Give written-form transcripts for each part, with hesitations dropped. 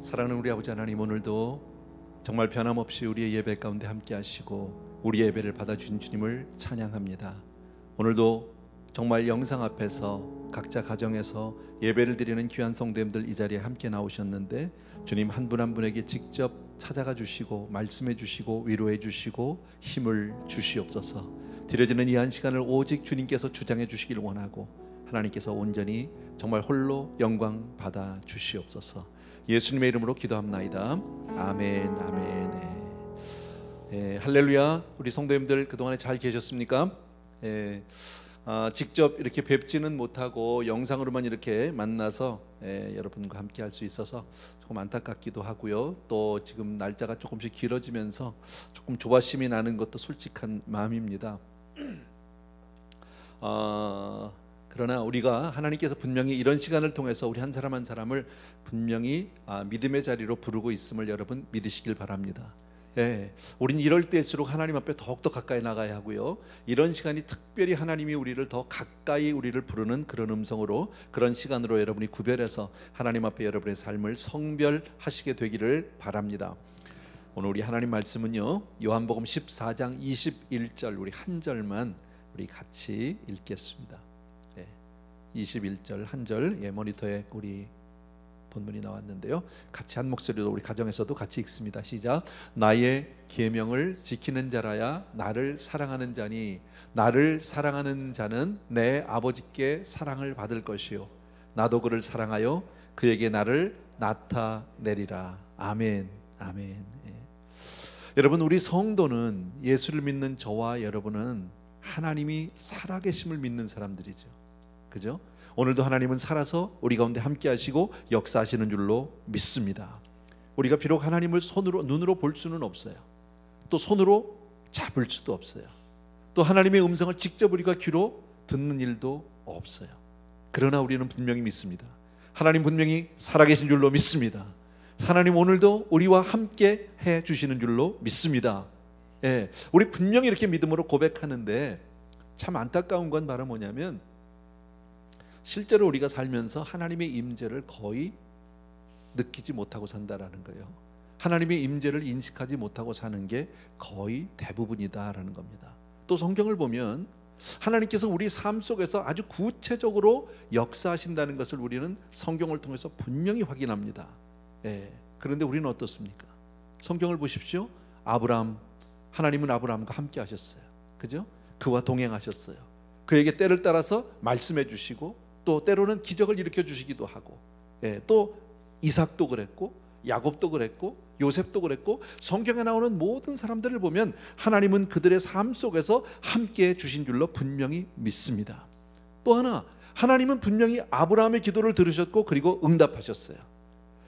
사랑하는 우리 아버지 하나님, 오늘도 정말 변함없이 우리의 예배 가운데 함께 하시고 우리 예배를 받아주신 주님을 찬양합니다. 오늘도 정말 영상 앞에서 각자 가정에서 예배를 드리는 귀한 성도님들 이 자리에 함께 나오셨는데, 주님 한 분 한 분에게 직접 찾아가 주시고 말씀해 주시고 위로해 주시고 힘을 주시옵소서. 드려지는 이 한 시간을 오직 주님께서 주장해 주시길 원하고, 하나님께서 온전히 정말 홀로 영광 받아 주시옵소서. 예수님의 이름으로 기도합나이다. 아멘. 아멘. 할렐루야. 우리 성도님들 그동안에 잘 계셨습니까? 직접 이렇게 뵙지는 못하고 영상으로만 이렇게 만나서 여러분과 함께 할 수 있어서 조금 안타깝기도 하고요. 또 지금 날짜가 조금씩 길어지면서 조금 조바심이 나는 것도 솔직한 마음입니다. 그러나 우리가 하나님께서 분명히 이런 시간을 통해서 우리 한 사람 한 사람을 분명히 믿음의 자리로 부르고 있음을 여러분 믿으시길 바랍니다. 우린 이럴 때일수록 하나님 앞에 더욱더 가까이 나가야 하고요. 이런 시간이 특별히 하나님이 우리를 더 가까이 우리를 부르는 그런 음성으로, 그런 시간으로 여러분이 구별해서 하나님 앞에 여러분의 삶을 성별하시게 되기를 바랍니다. 오늘 우리 하나님 말씀은요, 요한복음 14장 21절 우리 한 절만 우리 같이 읽겠습니다. 21절 한 절, 모니터에 우리 본문이 나왔는데요, 같이 한 목소리로 우리 가정에서도 같이 읽습니다. 시작. 나의 계명을 지키는 자라야 나를 사랑하는 자니, 나를 사랑하는 자는 내 아버지께 사랑을 받을 것이요 나도 그를 사랑하여 그에게 나를 나타내리라. 아멘. 아멘. 여러분, 우리 성도는, 예수를 믿는 저와 여러분은 하나님이 살아계심을 믿는 사람들이죠. 그죠? 오늘도 하나님은 살아서 우리 가운데 함께 하시고 역사하시는 줄로 믿습니다. 우리가 비록 하나님을 눈으로 볼 수는 없어요. 또 손으로 잡을 수도 없어요. 또 하나님의 음성을 직접 우리가 귀로 듣는 일도 없어요. 그러나 우리는 분명히 믿습니다. 하나님 분명히 살아계신 줄로 믿습니다. 하나님 오늘도 우리와 함께 해 주시는 줄로 믿습니다. 우리 분명히 이렇게 믿음으로 고백하는데, 참 안타까운 건 바로 뭐냐면, 실제로 우리가 살면서 하나님의 임재를 거의 느끼지 못하고 산다라는 거예요. 하나님의 임재를 인식하지 못하고 사는 게 거의 대부분이다라는 겁니다. 또 성경을 보면 하나님께서 우리 삶 속에서 아주 구체적으로 역사하신다는 것을 우리는 성경을 통해서 분명히 확인합니다. 그런데 우리는 어떻습니까? 성경을 보십시오. 하나님은 아브라함과 함께 하셨어요. 그죠? 그와 동행하셨어요. 그에게 때를 따라서 말씀해 주시고, 또 때로는 기적을 일으켜 주시기도 하고, 또 이삭도 그랬고 야곱도 그랬고 요셉도 그랬고, 성경에 나오는 모든 사람들을 보면 하나님은 그들의 삶 속에서 함께 주신 줄로 분명히 믿습니다. 또 하나, 하나님은 분명히 아브라함의 기도를 들으셨고 그리고 응답하셨어요.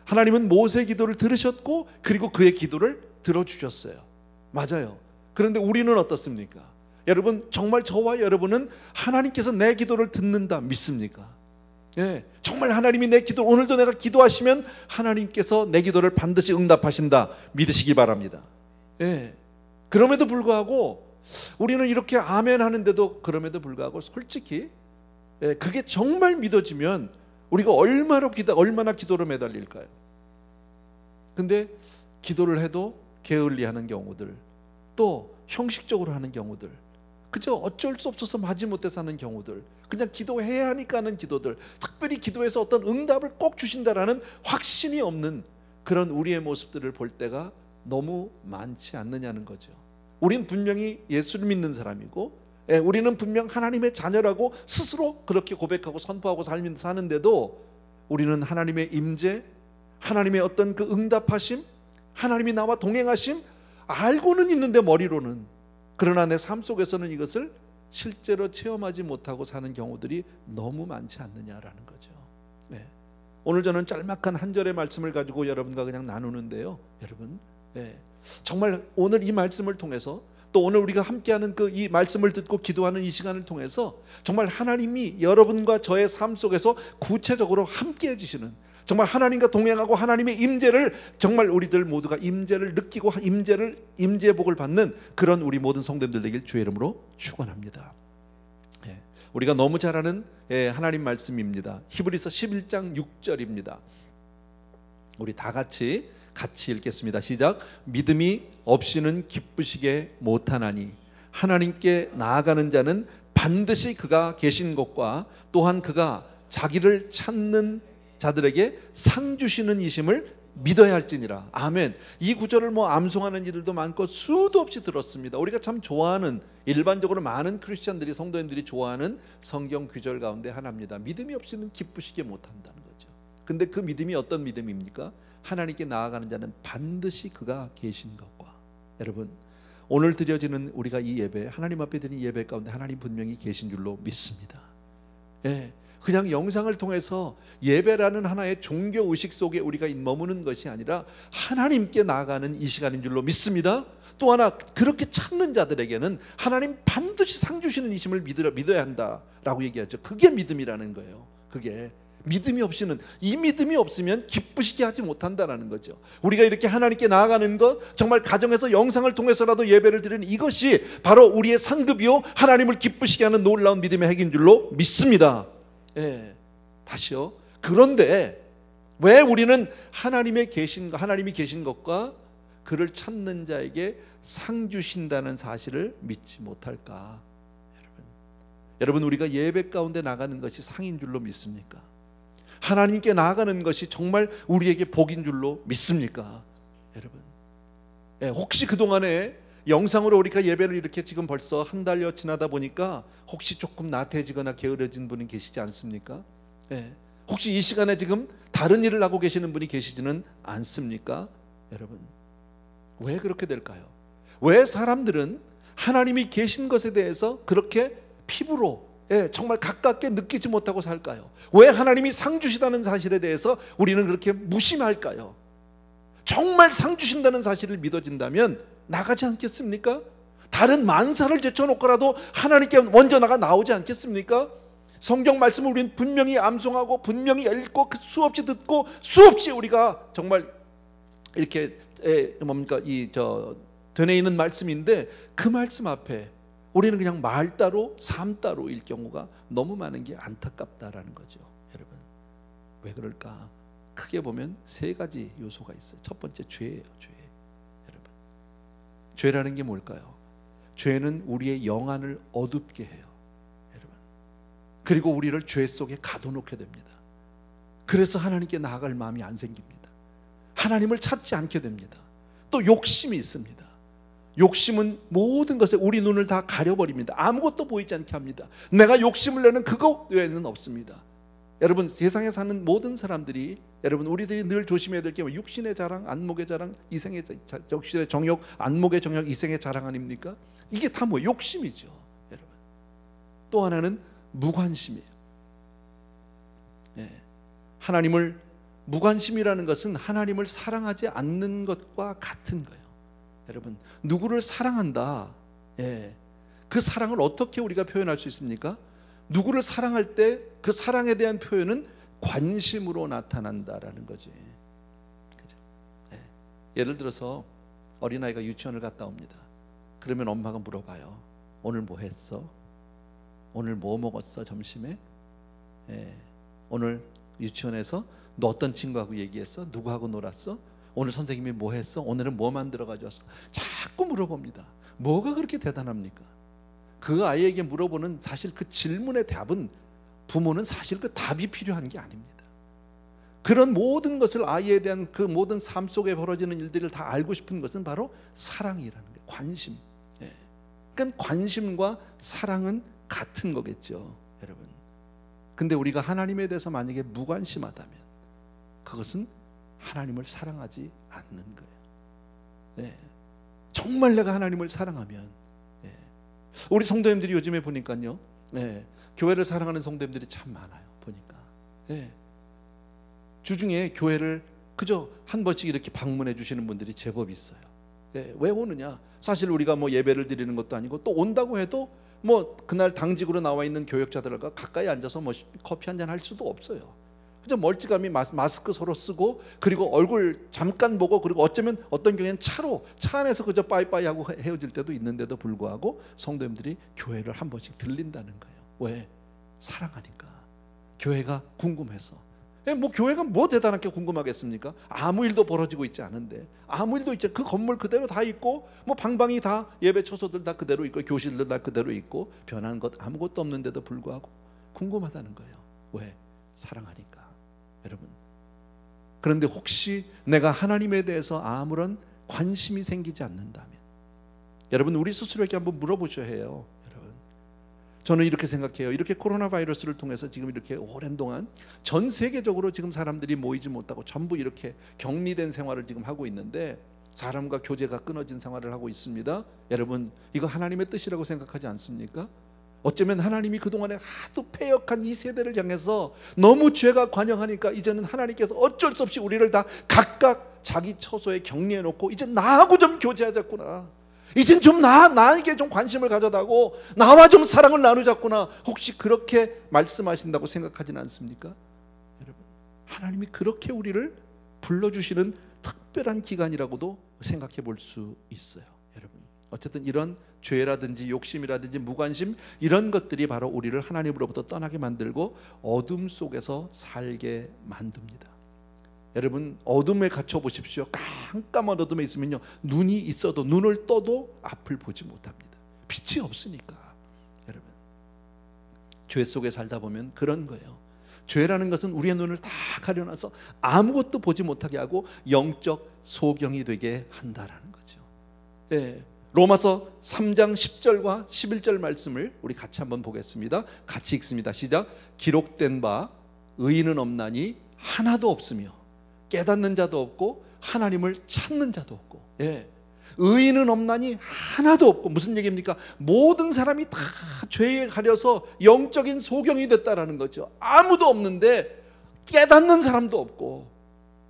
하나님은 모세의 기도를 들으셨고 그리고 그의 기도를 들어주셨어요. 맞아요. 그런데 우리는 어떻습니까? 여러분, 정말 저와 여러분은 하나님께서 내 기도를 듣는다 믿습니까? 정말 하나님이 내 기도, 오늘도 내가 기도하시면 하나님께서 내 기도를 반드시 응답하신다 믿으시기 바랍니다. 그럼에도 불구하고 우리는 이렇게 아멘 하는데도, 그럼에도 불구하고 솔직히 그게 정말 믿어지면 우리가 얼마나 기도로 매달릴까요? 근데 기도를 해도 게을리하는 경우들, 또 형식적으로 하는 경우들, 그저 어쩔 수 없어서 마지못해 사는 경우들, 그냥 기도해야 하니까 하는 기도들, 특별히 기도해서 어떤 응답을 꼭 주신다라는 확신이 없는 그런 우리의 모습들을 볼 때가 너무 많지 않느냐는 거죠. 우린 분명히 예수를 믿는 사람이고, 우리는 분명 하나님의 자녀라고 스스로 그렇게 고백하고 선포하고 사는데도 우리는 하나님의 임재, 하나님의 어떤 그 응답하심, 하나님이 나와 동행하심 알고는 있는데 머리로는, 그러나 내 삶 속에서는 이것을 실제로 체험하지 못하고 사는 경우들이 너무 많지 않느냐라는 거죠. 오늘 저는 짤막한 한 절의 말씀을 가지고 여러분과 그냥 나누는데요, 여러분, 정말 오늘 이 말씀을 통해서, 또 오늘 우리가 함께하는 그 이 말씀을 듣고 기도하는 이 시간을 통해서 정말 하나님이 여러분과 저의 삶 속에서 구체적으로 함께해 주시는, 정말 하나님과 동행하고 하나님의 임재를, 정말 우리들 모두가 임재를 느끼고 임재의 복을 받는 그런 우리 모든 성도님들 되길 주의 이름으로 축원합니다. 우리가 너무 잘 아는 하나님 말씀입니다. 히브리서 11장 6절입니다. 우리 다 같이 읽겠습니다. 시작. 믿음이 없이는 기쁘시게 못하나니 하나님께 나아가는 자는 반드시 그가 계신 것과 또한 그가 자기를 찾는 자들에게 상 주시는 이심을 믿어야 할지니라. 아멘. 이 구절을 암송하는 이들도 많고 수도 없이 들었습니다. 우리가 참 좋아하는, 일반적으로 많은 크리스찬들이, 성도님들이 좋아하는 성경 구절 가운데 하나입니다. 믿음이 없이는 기쁘시게 못한다는 거죠. 근데 그 믿음이 어떤 믿음입니까? 하나님께 나아가는 자는 반드시 그가 계신 것과. 여러분, 오늘 드려지는 우리가 이 예배, 하나님 앞에 드린 예배 가운데 하나님 분명히 계신 줄로 믿습니다. 예, 그냥 영상을 통해서 예배라는 하나의 종교 의식 속에 우리가 머무는 것이 아니라 하나님께 나아가는 이 시간인 줄로 믿습니다. 또 하나, 그렇게 찾는 자들에게는 하나님 반드시 상 주시는 이심을 믿어야 한다라고 얘기하죠. 그게 믿음이라는 거예요. 그게 믿음이 없이는, 이 믿음이 없으면 기쁘시게 하지 못한다라는 거죠. 우리가 이렇게 하나님께 나아가는 것, 정말 가정에서 영상을 통해서라도 예배를 드리는 이것이 바로 우리의 상급이요 하나님을 기쁘시게 하는 놀라운 믿음의 핵인 줄로 믿습니다. 예, 다시요. 그런데 왜 우리는 하나님이 계신 것과 그를 찾는 자에게 상 주신다는 사실을 믿지 못할까? 여러분, 우리가 예배 가운데 나가는 것이 상인 줄로 믿습니까? 하나님께 나아가는 것이 정말 우리에게 복인 줄로 믿습니까? 여러분, 예, 혹시 그동안에 영상으로 우리가 예배를 이렇게 지금 벌써 한 달여 지나다 보니까 혹시 조금 나태해지거나 게으러진 분이 계시지 않습니까? 예, 혹시 이 시간에 지금 다른 일을 하고 계시는 분이 계시지는 않습니까? 여러분, 왜 그렇게 될까요? 왜 사람들은 하나님이 계신 것에 대해서 그렇게 피부로, 정말 가깝게 느끼지 못하고 살까요? 왜 하나님이 상 주시다는 사실에 대해서 우리는 그렇게 무심할까요? 정말 상 주신다는 사실을 믿어진다면 나가지 않겠습니까? 다른 만사를 제쳐놓고라도 하나님께 먼저 나오지 않겠습니까? 성경 말씀을 우리는 분명히 암송하고 분명히 읽고 수없이 듣고 수없이 우리가 정말 이렇게 되뇌 있는 말씀인데, 그 말씀 앞에 우리는 그냥 말 따로 삶 따로일 경우가 너무 많은 게 안타깝다라는 거죠. 여러분, 왜 그럴까? 크게 보면 세 가지 요소가 있어요. 첫 번째, 죄예요. 죄. 여러분, 죄라는 게 뭘까요? 죄는 우리의 영안을 어둡게 해요. 여러분, 그리고 우리를 죄 속에 가둬놓게 됩니다. 그래서 하나님께 나아갈 마음이 안 생깁니다. 하나님을 찾지 않게 됩니다. 또 욕심이 있습니다. 욕심은 모든 것에 우리 눈을 다 가려버립니다. 아무것도 보이지 않게 합니다. 내가 욕심을 내는 그것 외에는 없습니다. 여러분, 세상에 사는 모든 사람들이, 여러분, 우리들이 늘 조심해야 될 게 육신의 자랑, 안목의 자랑, 이생의 육신의 정욕, 안목의 정욕, 이생의 자랑 아닙니까? 이게 다 욕심이죠. 여러분, 또 하나는 무관심이에요. 하나님을, 무관심이라는 것은 하나님을 사랑하지 않는 것과 같은 거예요. 여러분, 누구를 사랑한다, 그 사랑을 어떻게 우리가 표현할 수 있습니까? 누구를 사랑할 때 그 사랑에 대한 표현은 관심으로 나타난다라는 거지. 그죠? 예를 들어서 어린아이가 유치원을 갔다 옵니다. 그러면 엄마가 물어봐요. 오늘 뭐 했어? 오늘 뭐 먹었어 점심에? 오늘 유치원에서 너 어떤 친구하고 얘기했어? 누구하고 놀았어? 오늘 선생님이 뭐 했어? 오늘은 뭐 만들어 가져왔어? 자꾸 물어봅니다. 뭐가 그렇게 대단합니까? 그 아이에게 물어보는, 사실 그 질문의 답은, 부모는 사실 그 답이 필요한 게 아닙니다. 그런 모든 것을, 아이에 대한 그 모든 삶 속에 벌어지는 일들을 다 알고 싶은 것은 바로 사랑이라는 거예요. 관심. 그러니까 관심과 사랑은 같은 거겠죠, 여러분. 근데 우리가 하나님에 대해서 만약에 무관심하다면 그것은 하나님을 사랑하지 않는 거예요. 정말 내가 하나님을 사랑하면, 우리 성도님들이 요즘에 보니까요, 교회를 사랑하는 성도님들이 참 많아요. 보니까 주중에 교회를 그저 한 번씩 이렇게 방문해 주시는 분들이 제법 있어요. 왜 오느냐? 사실 우리가 예배를 드리는 것도 아니고, 또 온다고 해도 그날 당직으로 나와 있는 교역자들과 가까이 앉아서 커피 한잔 할 수도 없어요. 그저 멀찌감이 마스크 서로 쓰고, 그리고 얼굴 잠깐 보고, 그리고 어쩌면 어떤 경우에는 차 안에서 그저 빠이빠이 하고 헤어질 때도 있는데도 불구하고 성도님들이 교회를 한 번씩 들린다는 거예요. 왜? 사랑하니까. 교회가 궁금해서, 뭐 교회가 뭐 대단하게 궁금하겠습니까? 아무 일도 벌어지고 있지 않은데, 아무 일도 있지, 그 건물 그대로 다 있고, 뭐 방방이 다, 예배 처소들 다 그대로 있고, 교실들 다 그대로 있고, 변한 것 아무것도 없는데도 불구하고 궁금하다는 거예요. 왜? 사랑하니까. 여러분, 그런데 혹시 내가 하나님에 대해서 아무런 관심이 생기지 않는다면, 여러분 우리 스스로에게 한번 물어보셔야 해요. 저는 이렇게 생각해요. 이렇게 코로나 바이러스를 통해서 지금 이렇게 오랜 동안 전 세계적으로 지금 사람들이 모이지 못하고 전부 이렇게 격리된 생활을 지금 하고 있는데, 사람과 교제가 끊어진 생활을 하고 있습니다. 여러분, 이거 하나님의 뜻이라고 생각하지 않습니까? 어쩌면 하나님이 그동안에 하도 패역한 이 세대를 향해서 너무 죄가 관영하니까 이제는 하나님께서 어쩔 수 없이 우리를 다 각각 자기 처소에 격리해 놓고, 이제 나하고 좀 교제하자꾸나, 이젠 좀 나에게 좀 관심을 가져다고 나와 좀 사랑을 나누자꾸나, 혹시 그렇게 말씀하신다고 생각하지는 않습니까? 여러분, 하나님이 그렇게 우리를 불러주시는 특별한 기간이라고도 생각해 볼 수 있어요. 여러분, 어쨌든 이런 죄라든지 욕심이라든지 무관심, 이런 것들이 바로 우리를 하나님으로부터 떠나게 만들고 어둠 속에서 살게 만듭니다. 여러분, 어둠에 갇혀 보십시오. 깜깜한 어둠에 있으면요, 눈이 있어도, 눈을 떠도 앞을 보지 못합니다. 빛이 없으니까. 여러분, 죄 속에 살다 보면 그런 거예요. 죄라는 것은 우리의 눈을 다 가려놔서 아무것도 보지 못하게 하고 영적 소경이 되게 한다라는 거죠. 예. 로마서 3장 10절과 11절 말씀을 우리 같이 한번 보겠습니다. 같이 읽습니다. 시작. 기록된 바 의인은 없나니 하나도 없으며 깨닫는 자도 없고 하나님을 찾는 자도 없고. 예. 의인은 없나니 하나도 없고, 무슨 얘기입니까? 모든 사람이 다 죄에 가려서 영적인 소경이 됐다라는 거죠. 아무도 없는데 깨닫는 사람도 없고,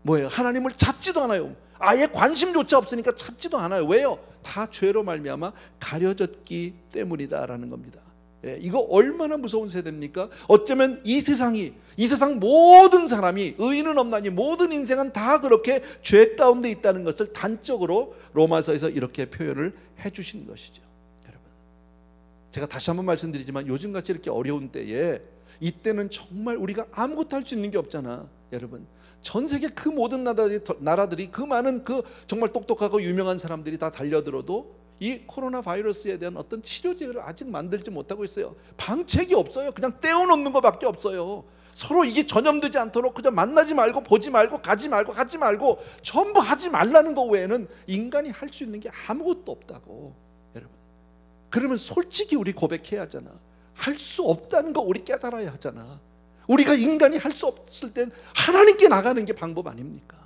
뭐예요? 하나님을 찾지도 않아요. 아예 관심조차 없으니까 찾지도 않아요. 왜요? 다 죄로 말미암아 가려졌기 때문이다라는 겁니다. 예, 이거 얼마나 무서운 세대입니까? 어쩌면 이 세상 모든 사람이, 의인은 없나니 모든 인생은 다 그렇게 죄 가운데 있다는 것을 단적으로 로마서에서 이렇게 표현을 해주신 것이죠. 여러분, 제가 다시 한번 말씀드리지만 요즘같이 이렇게 어려운 때에, 이때는 정말 우리가 아무것도 할 수 있는 게 없잖아. 여러분, 전 세계 그 모든 나라들이 그 많은 그 정말 똑똑하고 유명한 사람들이 다 달려들어도 이 코로나 바이러스에 대한 어떤 치료제를 아직 만들지 못하고 있어요. 방책이 없어요. 그냥 떼어놓는 것밖에 없어요. 서로 이게 전염되지 않도록 그냥 만나지 말고, 보지 말고, 가지 말고, 하지 말고, 전부 하지 말라는 것 외에는 인간이 할 수 있는 게 아무것도 없다고. 여러분, 그러면 솔직히 우리 고백해야 하잖아. 할 수 없다는 거 우리 깨달아야 하잖아. 우리가 인간이 할 수 없을 땐 하나님께 나가는 게 방법 아닙니까?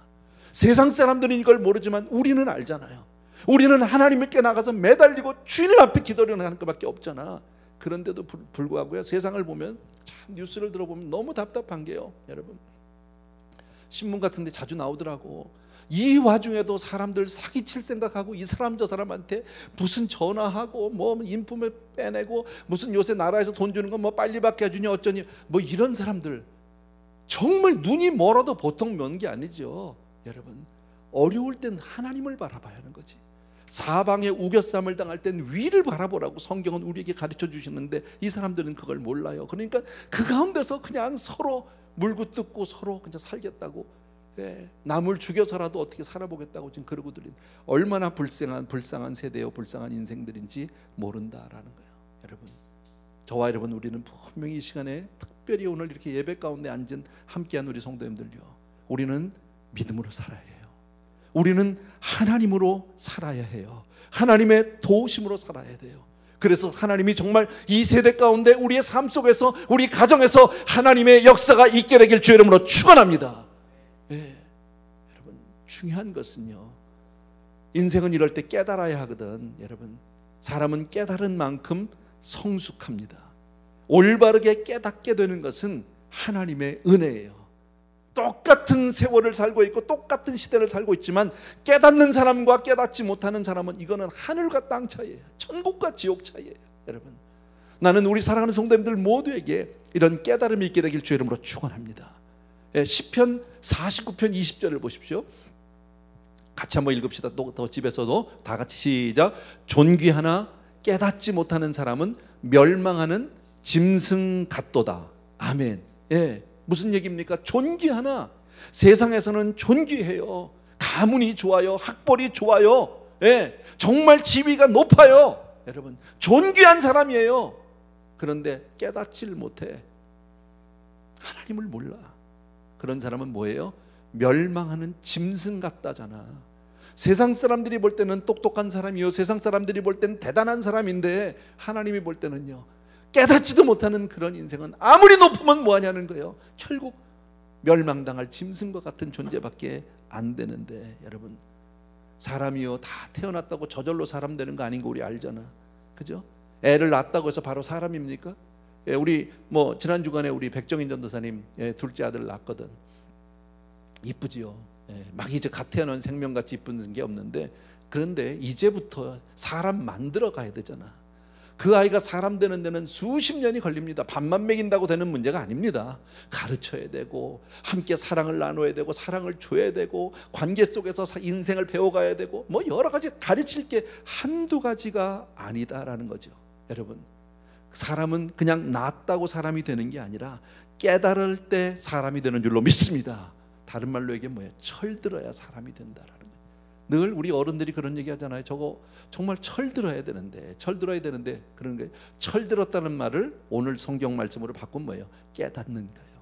세상 사람들은 이걸 모르지만 우리는 알잖아요. 우리는 하나님께 나가서 매달리고 주님 앞에 기도하는 것밖에 없잖아. 그런데도 불구하고요, 세상을 보면, 참 뉴스를 들어보면 너무 답답한 게요, 여러분, 신문 같은 데 자주 나오더라고. 이 와중에도 사람들 사기칠 생각하고 이 사람 저 사람한테 무슨 전화하고 뭐 인품을 빼내고, 무슨 요새 나라에서 돈 주는 거 뭐 빨리 받게 해주니 어쩌니, 뭐 이런 사람들 정말 눈이 멀어도 보통 먼 게 아니죠. 여러분, 어려울 땐 하나님을 바라봐야 하는 거지. 사방에 우겨쌈을 당할 땐 위를 바라보라고 성경은 우리에게 가르쳐 주시는데, 이 사람들은 그걸 몰라요. 그러니까 그 가운데서 그냥 서로 물고 뜯고 서로 그냥 살겠다고, 예, 남을 죽여서라도 어떻게 살아보겠다고 지금 그러고 들린, 얼마나 불쌍한 세대요, 불쌍한 인생들인지 모른다라는 거예요. 여러분, 저와 여러분, 우리는 분명히 이 시간에 특별히 오늘 이렇게 예배 가운데 앉은 함께한 우리 성도님들요, 우리는 믿음으로 살아야 해요. 우리는 하나님으로 살아야 해요. 하나님의 도우심으로 살아야 돼요. 그래서 하나님이 정말 이 세대 가운데 우리의 삶 속에서, 우리 가정에서 하나님의 역사가 있게 되길 주의 이름으로 축원합니다. 예, 여러분, 중요한 것은요, 인생은 이럴 때 깨달아야 하거든. 여러분, 사람은 깨달은 만큼 성숙합니다. 올바르게 깨닫게 되는 것은 하나님의 은혜예요. 똑같은 세월을 살고 있고 똑같은 시대를 살고 있지만 깨닫는 사람과 깨닫지 못하는 사람은, 이거는 하늘과 땅 차이예요. 천국과 지옥 차이예요. 여러분, 나는 우리 사랑하는 성도님들 모두에게 이런 깨달음이 있게 되길 주의 이름으로 축원합니다. 시편 49편 20절을 보십시오. 같이 한번 읽읍시다. 또 집에서도 다 같이 시작. 존귀하나 깨닫지 못하는 사람은 멸망하는 짐승 같도다. 아멘. 예. 무슨 얘기입니까? 존귀하나 세상에서는 존귀해요. 가문이 좋아요. 학벌이 좋아요. 예, 정말 지위가 높아요. 여러분, 존귀한 사람이에요. 그런데 깨닫지를 못해. 하나님을 몰라. 그런 사람은 뭐예요? 멸망하는 짐승 같다잖아. 세상 사람들이 볼 때는 똑똑한 사람이요, 세상 사람들이 볼 때는 대단한 사람인데 하나님이 볼 때는요, 깨닫지도 못하는 그런 인생은 아무리 높으면 뭐하냐는 거예요. 결국 멸망당할 짐승과 같은 존재밖에 안 되는데, 여러분, 사람이요 다 태어났다고 저절로 사람 되는 거 아닌 거 우리 알잖아. 그죠? 애를 낳았다고 해서 바로 사람입니까? 예, 우리 뭐 지난 주간에 우리 백정인 전도사님 둘째 아들 낳았거든. 이쁘지요. 예, 막 이제 갓 태어난 생명같이 이쁜 게 없는데, 그런데 이제부터 사람 만들어 가야 되잖아. 그 아이가 사람 되는 데는 수십 년이 걸립니다. 밥만 먹인다고 되는 문제가 아닙니다. 가르쳐야 되고, 함께 사랑을 나눠야 되고, 사랑을 줘야 되고, 관계 속에서 인생을 배워가야 되고, 뭐 여러 가지 가르칠 게 한두 가지가 아니다라는 거죠. 여러분, 사람은 그냥 낳았다고 사람이 되는 게 아니라 깨달을 때 사람이 되는 줄로 믿습니다. 다른 말로 얘기하면 뭐예요? 철들어야 사람이 된다라는 거예요. 늘 우리 어른들이 그런 얘기 하잖아요. 저거 정말 철들어야 되는데, 철들어야 되는데, 그런 거예요. 철들었다는 말을 오늘 성경 말씀으로 바꾼 뭐예요? 깨닫는 거예요.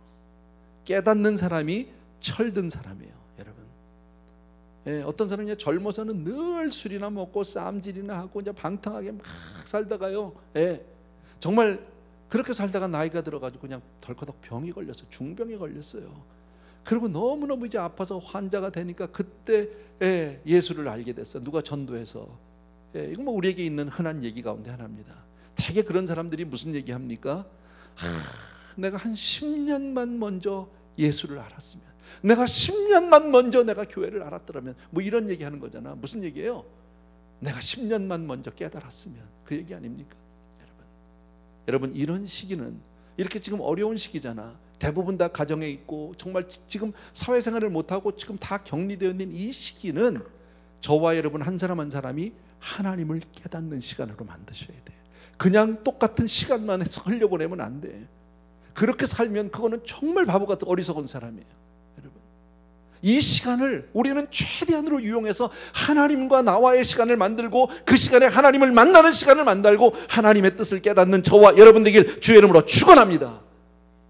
깨닫는 사람이 철든 사람이에요, 여러분. 예, 어떤 사람이 젊어서는 늘 술이나 먹고 쌈질이나 하고 이제 방탕하게 막 살다가요, 예, 정말 그렇게 살다가 나이가 들어가지고 그냥 덜커덕 병이 걸렸어요. 중병이 걸렸어요. 그리고 너무너무 이제 아파서 환자가 되니까 그때 예수를 알게 됐어요. 누가 전도해서. 이건 뭐 우리에게 있는 흔한 얘기 가운데 하나입니다. 되게 그런 사람들이 무슨 얘기합니까? 내가 한 10년만 먼저 예수를 알았으면, 내가 10년만 먼저 내가 교회를 알았더라면, 뭐 이런 얘기하는 거잖아. 무슨 얘기예요? 내가 10년만 먼저 깨달았으면, 그 얘기 아닙니까? 여러분, 이런 시기는, 이렇게 지금 어려운 시기잖아. 대부분 다 가정에 있고 정말 지금 사회생활을 못하고 지금 다 격리되어 있는 이 시기는 저와 여러분 한 사람 한 사람이 하나님을 깨닫는 시간으로 만드셔야 돼. 그냥 똑같은 시간만 해서 흘려보내면 안 돼. 그렇게 살면 그거는 정말 바보 같은 어리석은 사람이에요. 여러분, 이 시간을 우리는 최대한으로 이용해서 하나님과 나와의 시간을 만들고, 그 시간에 하나님을 만나는 시간을 만들고 하나님의 뜻을 깨닫는 저와 여러분 되길 주의 이름으로 축원합니다.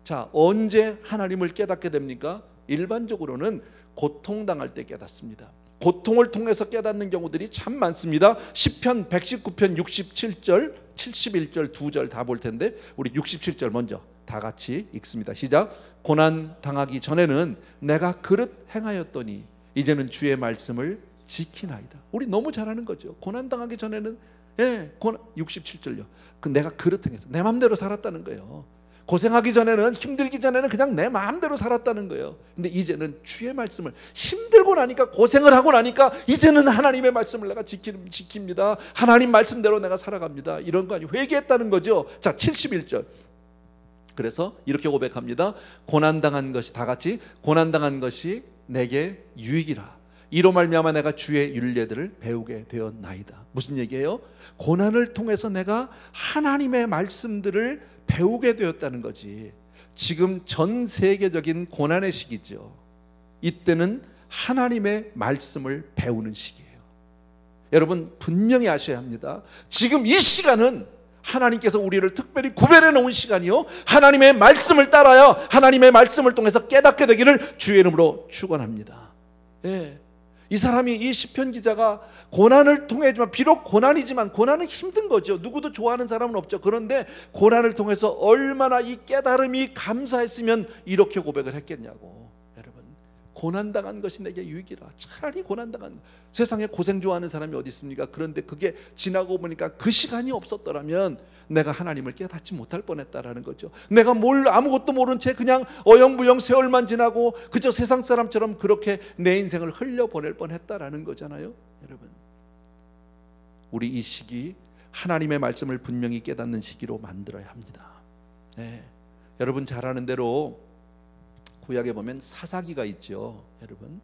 자, 언제 하나님을 깨닫게 됩니까? 일반적으로는 고통당할 때 깨닫습니다. 고통을 통해서 깨닫는 경우들이 참 많습니다. 시편 119편 67절 71절 두 절 다 볼 텐데, 우리 67절 먼저 다 같이 읽습니다. 시작. 고난 당하기 전에는 내가 그릇 행하였더니 이제는 주의 말씀을 지키나이다. 우리 너무 잘하는 거죠. 고난 당하기 전에는 67절요. 내가 그릇 행했어. 내 마음대로 살았다는 거예요. 고생하기 전에는, 힘들기 전에는 그냥 내 마음대로 살았다는 거예요. 근데 이제는 주의 말씀을, 힘들고 나니까, 고생을 하고 나니까 이제는 하나님의 말씀을 내가 지킵니다. 하나님 말씀대로 내가 살아갑니다. 이런 거 아니에요. 회개했다는 거죠. 자, 71절. 그래서 이렇게 고백합니다. 고난당한 것이, 다 같이, 고난당한 것이 내게 유익이라. 이로 말미암아 내가 주의 율례들을 배우게 되었나이다. 무슨 얘기예요? 고난을 통해서 내가 하나님의 말씀들을 배우게 되었다는 거지. 지금 전 세계적인 고난의 시기죠. 이때는 하나님의 말씀을 배우는 시기예요. 여러분, 분명히 아셔야 합니다. 지금 이 시간은 하나님께서 우리를 특별히 구별해 놓은 시간이요, 하나님의 말씀을 따라야 하나님의 말씀을 통해서 깨닫게 되기를 주의 이름으로 축원합니다. 이 사람이, 이 시편 기자가 고난을 통해지만, 비록 고난이지만, 고난은 힘든 거죠. 누구도 좋아하는 사람은 없죠. 그런데 고난을 통해서 얼마나 이 깨달음이 감사했으면 이렇게 고백을 했겠냐고. 여러분, 고난당한 것이 내게 유익이라. 차라리 고난당한, 세상에 고생 좋아하는 사람이 어디 있습니까? 그런데 그게 지나고 보니까 그 시간이 없었더라면 내가 하나님을 깨닫지 못할 뻔했다라는 거죠. 내가 아무것도 모른 채 그냥 어영부영 세월만 지나고 그저 세상 사람처럼 그렇게 내 인생을 흘려보낼 뻔했다라는 거잖아요. 여러분, 우리 이 시기 하나님의 말씀을 분명히 깨닫는 시기로 만들어야 합니다. 여러분 잘 아는 대로 구약에 보면 사사기가 있죠. 여러분,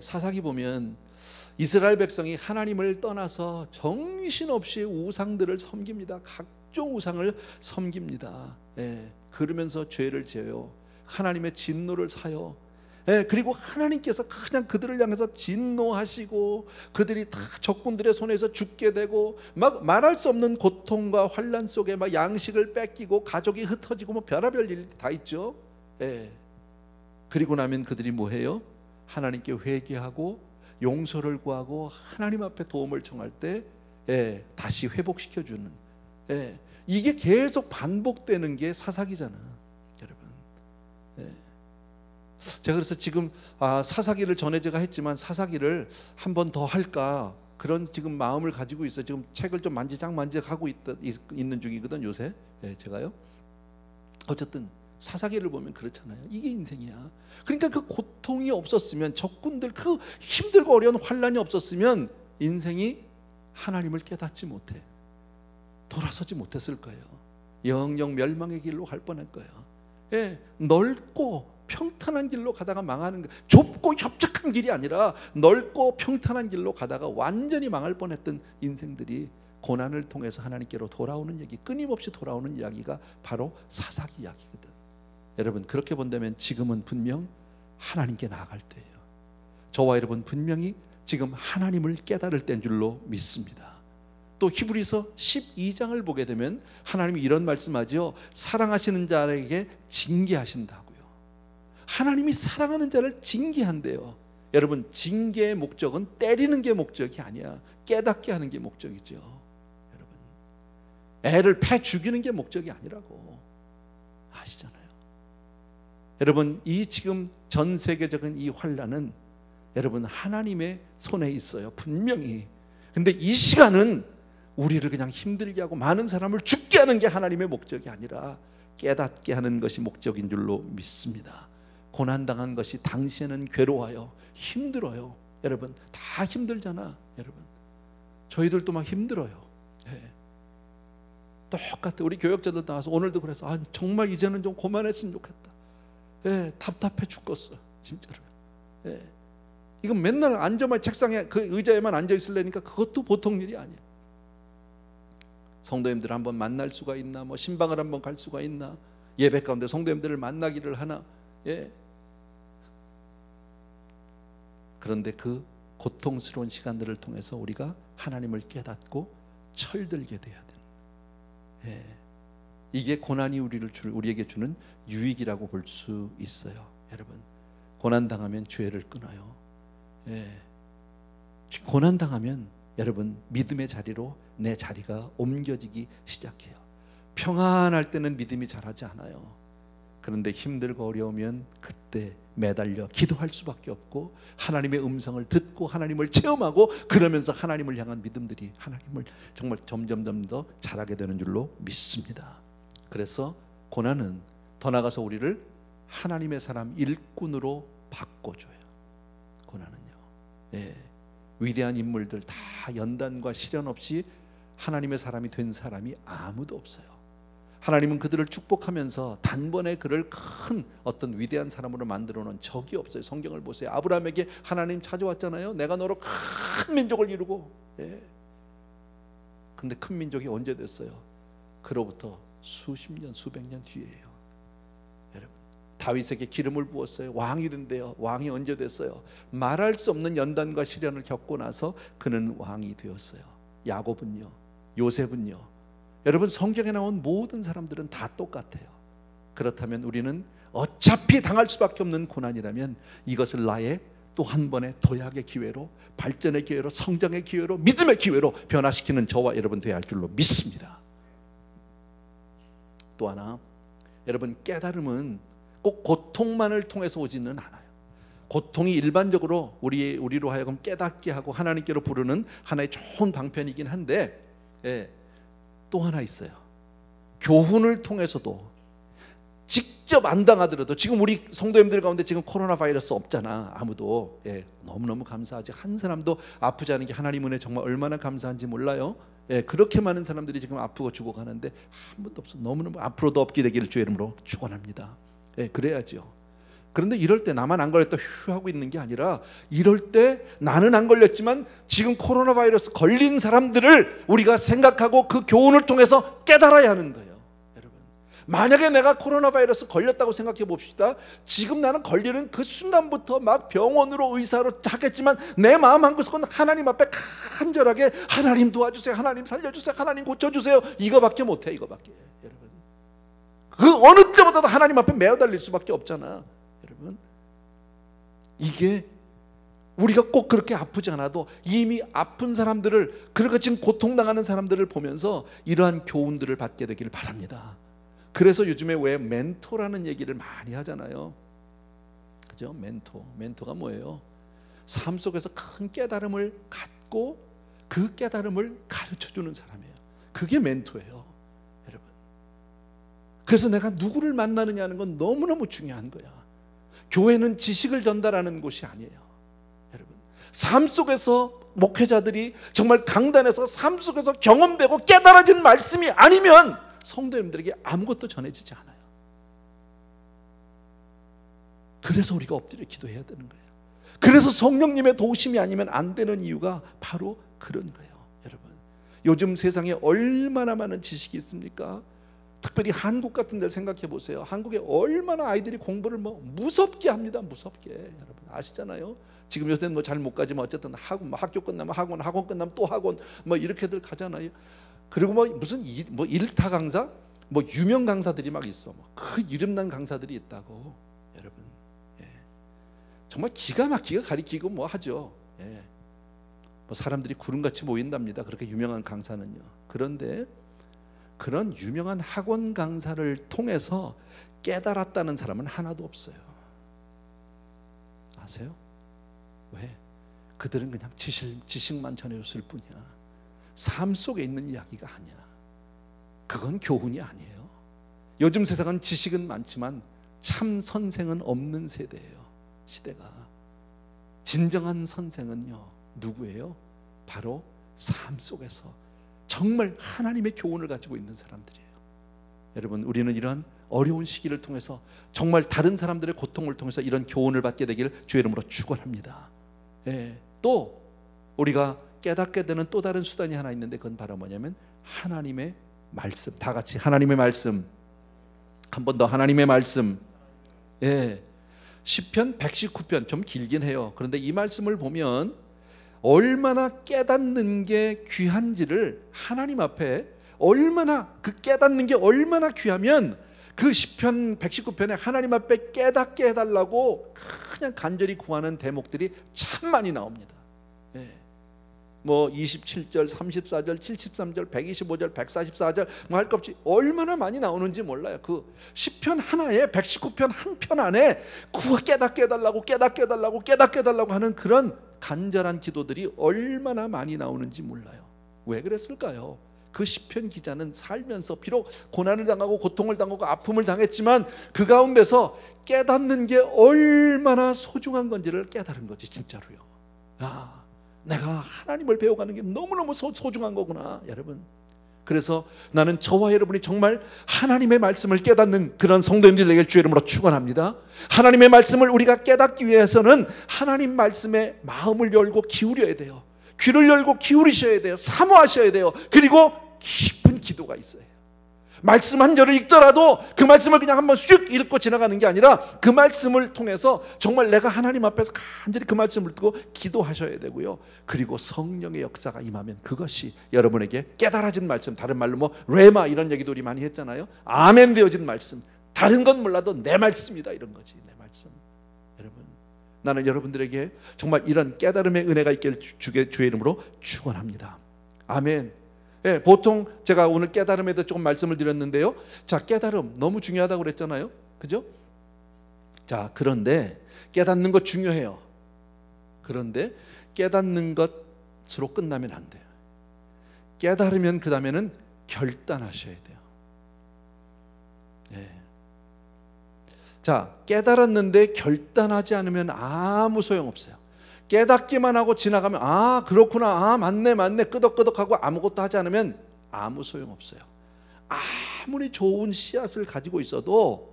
사사기 보면 이스라엘 백성이 하나님을 떠나서 정신없이 우상들을 섬깁니다. 각종 우상을 섬깁니다. 그러면서 죄를 지어요. 하나님의 진노를 사요. 그리고 하나님께서 그냥 그들을 향해서 진노하시고 그들이 다 적군들의 손에서 죽게 되고 막 말할 수 없는 고통과 환난 속에 막 양식을 뺏기고 가족이 흩어지고 뭐 별의별 일이 다 있죠. 그리고 나면 그들이 뭐해요? 하나님께 회개하고 용서를 구하고 하나님 앞에 도움을 청할 때 다시 회복시켜주는, 이게 계속 반복되는 게 사사기잖아, 여러분. 제가 그래서 지금 사사기를 전에 제가 했지만 사사기를 한 번 더 할까 그런 지금 마음을 가지고 있어요. 지금 책을 좀 만지작하고 있는 중이거든 요새. 제가요. 어쨌든 사사기를 보면 그렇잖아요. 이게 인생이야. 그러니까 그 고통이 없었으면, 적군들 그 힘들고 어려운 환난이 없었으면 인생이 하나님을 깨닫지 못해, 돌아서지 못했을 거예요. 영영 멸망의 길로 갈 뻔할 거예요. 넓고 평탄한 길로 가다가 망하는 거, 좁고 협착한 길이 아니라 넓고 평탄한 길로 가다가 완전히 망할 뻔했던 인생들이 고난을 통해서 하나님께로 돌아오는 얘기, 끊임없이 돌아오는 이야기가 바로 사사기 이야기거든. 여러분, 그렇게 본다면 지금은 분명 하나님께 나아갈 때예요. 저와 여러분 분명히 지금 하나님을 깨달을 때인 줄로 믿습니다. 또 히브리서 12장을 보게 되면 하나님이 이런 말씀하죠. 사랑하시는 자에게 징계하신다고요. 하나님이 사랑하는 자를 징계한대요. 여러분, 징계의 목적은 때리는 게 목적이 아니야. 깨닫게 하는 게 목적이죠. 여러분, 애를 패 죽이는 게 목적이 아니라고 아시잖아요. 여러분, 이 지금 전 세계적인 이 환난은 여러분 하나님의 손에 있어요, 분명히. 근데 이 시간은 우리를 그냥 힘들게 하고 많은 사람을 죽게 하는 게 하나님의 목적이 아니라 깨닫게 하는 것이 목적인 줄로 믿습니다. 고난당한 것이 당시에는 괴로워요, 힘들어요. 여러분 다 힘들잖아. 여러분 저희들도 막 힘들어요. 똑같아. 우리 교역자들 나와서 오늘도 그래서 정말 이제는 좀 그만했으면 좋겠다. 답답해 죽겠어 진짜로. 이건 맨날 앉아만 책상에 그 의자에만 앉아 있으려니까 그것도 보통 일이 아니야. 성도님들 한번 만날 수가 있나, 뭐 신방을 한번 갈 수가 있나, 예배 가운데 성도님들을 만나기를 하나. 그런데 그 고통스러운 시간들을 통해서 우리가 하나님을 깨닫고 철들게 돼야 되는, 이게 고난이 우리에게 주는 유익이라고 볼 수 있어요. 여러분 고난당하면 죄를 끊어요. 고난당하면 여러분 믿음의 자리로 내 자리가 옮겨지기 시작해요. 평안할 때는 믿음이 자라지 않아요. 그런데 힘들고 어려우면 그때 매달려 기도할 수밖에 없고 하나님의 음성을 듣고 하나님을 체험하고 그러면서 하나님을 향한 믿음들이 하나님을 정말 점점 더 자라게 되는 줄로 믿습니다. 그래서 고난은 더 나아가서 우리를 하나님의 사람 일꾼으로 바꿔줘요. 고난은요. 위대한 인물들 다 연단과 시련 없이 하나님의 사람이 된 사람이 아무도 없어요. 하나님은 그들을 축복하면서 단번에 그를 큰 어떤 위대한 사람으로 만들어 놓은 적이 없어요. 성경을 보세요. 아브라함에게 하나님 찾아왔잖아요. 내가 너로 큰 민족을 이루고. 근데 큰 민족이 언제 됐어요? 그로부터 수십 년, 수백 년 뒤에요. 여러분, 다윗에게 기름을 부었어요. 왕이 된대요. 왕이 언제 됐어요? 말할 수 없는 연단과 시련을 겪고 나서 그는 왕이 되었어요. 야곱은요, 요셉은요. 여러분 성경에 나온 모든 사람들은 다 똑같아요. 그렇다면 우리는 어차피 당할 수밖에 없는 고난이라면 이것을 나의 또 한 번의 도약의 기회로, 발전의 기회로, 성장의 기회로, 믿음의 기회로 변화시키는 저와 여러분 되어야 할 줄로 믿습니다. 또 하나, 여러분 깨달음은 꼭 고통만을 통해서 오지는 않아요. 고통이 일반적으로 우리로 하여금 깨닫게 하고 하나님께로 부르는 하나의 좋은 방편이긴 한데, 또 하나 있어요. 교훈을 통해서도 직접 안 당하더라도, 지금 우리 성도님들 가운데 지금 코로나 바이러스 없잖아, 아무도. 너무너무 감사하지. 한 사람도 아프지 않은 게 하나님 은혜 정말 얼마나 감사한지 몰라요. 그렇게 많은 사람들이 지금 아프고 죽어가는데 한 번도 없어. 너무너무 앞으로도 없게 되기를 주의 이름으로 축원합니다. 그래야죠. 그런데 이럴 때 나만 안 걸렸다 휴 하고 있는 게 아니라, 이럴 때 나는 안 걸렸지만 지금 코로나 바이러스 걸린 사람들을 우리가 생각하고 그 교훈을 통해서 깨달아야 하는 거예요. 여러분, 만약에 내가 코로나 바이러스 걸렸다고 생각해 봅시다. 지금 나는 걸리는 그 순간부터 막 병원으로 의사로 하겠지만 내 마음 한구석은 하나님 앞에 간절하게 하나님 도와주세요, 하나님 살려주세요, 하나님 고쳐주세요, 이거밖에 못해. 이거밖에. 여러분, 그 어느 때보다도 하나님 앞에 매어달릴 수밖에 없잖아. 여러분, 이게 우리가 꼭 그렇게 아프지 않아도 이미 아픈 사람들을, 그렇게 지금 고통당하는 사람들을 보면서 이러한 교훈들을 받게 되기를 바랍니다. 그래서 요즘에 왜 멘토라는 얘기를 많이 하잖아요. 그죠? 멘토가 뭐예요? 삶 속에서 큰 깨달음을 갖고 그 깨달음을 가르쳐주는 사람이에요. 그게 멘토예요, 여러분. 그래서 내가 누구를 만나느냐는 건 너무너무 중요한 거야. 교회는 지식을 전달하는 곳이 아니에요. 삶 속에서 목회자들이 정말 강단에서 삶 속에서 경험되고 깨달아진 말씀이 아니면 성도님들에게 아무것도 전해지지 않아요. 그래서 우리가 엎드려 기도해야 되는 거예요. 그래서 성령님의 도우심이 아니면 안 되는 이유가 바로 그런 거예요. 여러분, 요즘 세상에 얼마나 많은 지식이 있습니까? 특별히 한국 같은 데를 생각해 보세요. 한국에 얼마나 아이들이 공부를 무섭게 합니다. 무섭게. 여러분 아시잖아요. 지금 요새는 뭐 잘 못 가지만 어쨌든 학교 끝나면 학원 끝나면 또 학원 이렇게들 가잖아요. 그리고 무슨 일타 강사, 유명 강사들이 막 있어. 그 이름난 강사들이 있다고. 여러분, 예. 정말 기가 막히게 가리키고 하죠. 예. 사람들이 구름같이 모인답니다. 그렇게 유명한 강사는요. 그런데 그런 유명한 학원 강사를 통해서 깨달았다는 사람은 하나도 없어요. 아세요? 왜? 그들은 그냥 지식만 전해줬을 뿐이야. 삶 속에 있는 이야기가 아니야. 그건 교훈이 아니에요. 요즘 세상은 지식은 많지만 참 선생은 없는 세대예요. 시대가. 진정한 선생은요, 누구예요? 바로 삶 속에서 정말 하나님의 교훈을 가지고 있는 사람들이에요. 여러분, 우리는 이런 어려운 시기를 통해서 정말 다른 사람들의 고통을 통해서 이런 교훈을 받게 되기를 주의 이름으로 축원합니다. 예. 또 우리가 깨닫게 되는 또 다른 수단이 하나 있는데 그건 바로 뭐냐면 하나님의 말씀. 다 같이 하나님의 말씀. 한 번 더 하나님의 말씀. 예. 시편 119편 좀 길긴 해요. 그런데 이 말씀을 보면 얼마나 깨닫는 게 귀한지를 하나님 앞에 얼마나 그 깨닫는 게 얼마나 귀하면 그 시편 119편에 하나님 앞에 깨닫게 해달라고 그냥 간절히 구하는 대목들이 참 많이 나옵니다. 예. 27절, 34절, 73절, 125절, 144절 할 것 없이 얼마나 많이 나오는지 몰라요. 그 시편 하나에 119편 한 편 안에 깨닫게 해달라고 깨닫게 해달라고 깨닫게 해달라고 하는 그런 간절한 기도들이 얼마나 많이 나오는지 몰라요. 왜 그랬을까요? 그 시편 기자는 살면서 비록 고난을 당하고 고통을 당하고 아픔을 당했지만 그 가운데서 깨닫는 게 얼마나 소중한 건지를 깨달은 거지. 진짜로요. 내가 하나님을 배워가는 게 너무너무 소중한 거구나, 여러분. 그래서 나는 저와 여러분이 정말 하나님의 말씀을 깨닫는 그런 성도님들 되길 주의 이름으로 축원합니다. 하나님의 말씀을 우리가 깨닫기 위해서는 하나님 말씀에 마음을 열고 기울여야 돼요. 귀를 열고 기울이셔야 돼요. 사모하셔야 돼요. 그리고 깊은 기도가 있어야 해요. 말씀 한 절을 읽더라도 그 말씀을 그냥 한번 슉 읽고 지나가는 게 아니라 그 말씀을 통해서 정말 내가 하나님 앞에서 간절히 그 말씀을 듣고 기도하셔야 되고요. 그리고 성령의 역사가 임하면 그것이 여러분에게 깨달아진 말씀, 다른 말로 레마 이런 얘기도 우리 많이 했잖아요. 아멘 되어진 말씀, 다른 건 몰라도 내 말씀이다, 이런 거지. 내 말씀. 여러분, 나는 여러분들에게 정말 이런 깨달음의 은혜가 있길 주의 이름으로 축원합니다. 아멘. 예, 보통 제가 오늘 깨달음에 대해 조금 말씀을 드렸는데요. 자, 깨달음 너무 중요하다고 그랬잖아요. 그죠? 자, 그런데 깨닫는 것 중요해요. 그런데 깨닫는 것으로 끝나면 안 돼요. 깨달으면 그 다음에는 결단하셔야 돼요. 예. 자, 깨달았는데 결단하지 않으면 아무 소용없어요. 깨닫기만 하고 지나가면 그렇구나, 맞네 끄덕끄덕하고 아무것도 하지 않으면 아무 소용없어요. 아무리 좋은 씨앗을 가지고 있어도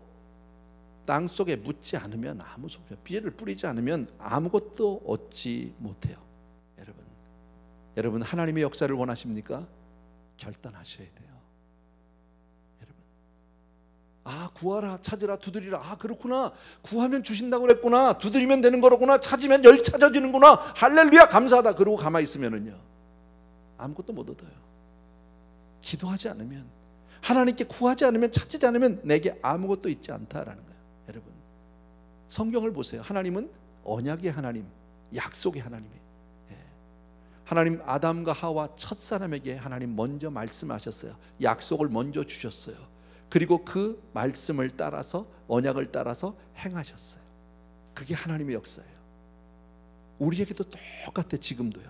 땅속에 묻지 않으면 아무 소용없어요. 비를 뿌리지 않으면 아무것도 얻지 못해요. 여러분 하나님의 역사를 원하십니까? 결단하셔야 돼요. 여러분, 아, 구하라, 찾으라, 두드리라. 아, 그렇구나. 구하면 주신다고 그랬구나. 두드리면 되는 거로구나. 찾으면 열 찾아지는구나. 할렐루야, 감사하다. 그러고 가만히 있으면은요, 아무것도 못 얻어요. 기도하지 않으면, 하나님께 구하지 않으면, 찾지 않으면 내게 아무것도 있지 않다라는 거예요. 여러분, 성경을 보세요. 하나님은 언약의 하나님, 약속의 하나님이에요. 하나님 아담과 하와 첫사람에게 하나님 먼저 말씀하셨어요. 약속을 먼저 주셨어요. 그리고 그 말씀을 따라서, 언약을 따라서 행하셨어요. 그게 하나님의 역사예요. 우리에게도 똑같아. 지금도요.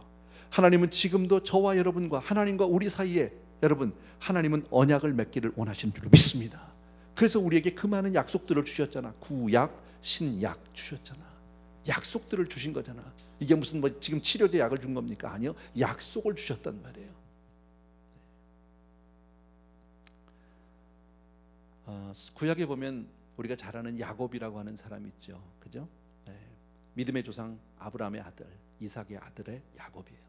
하나님은 지금도 저와 여러분과 하나님과 우리 사이에, 여러분, 하나님은 언약을 맺기를 원하시는 줄로 믿습니다. 그래서 우리에게 그 많은 약속들을 주셨잖아. 구약, 신약 주셨잖아. 약속들을 주신 거잖아. 이게 무슨 뭐 지금 치료제 약을 준 겁니까? 아니요, 약속을 주셨단 말이에요. 구약에 보면 우리가 잘 아는 야곱이라고 하는 사람이 있죠. 그죠? 네. 믿음의 조상 아브라함의 아들, 이삭의 아들의 야곱이에요.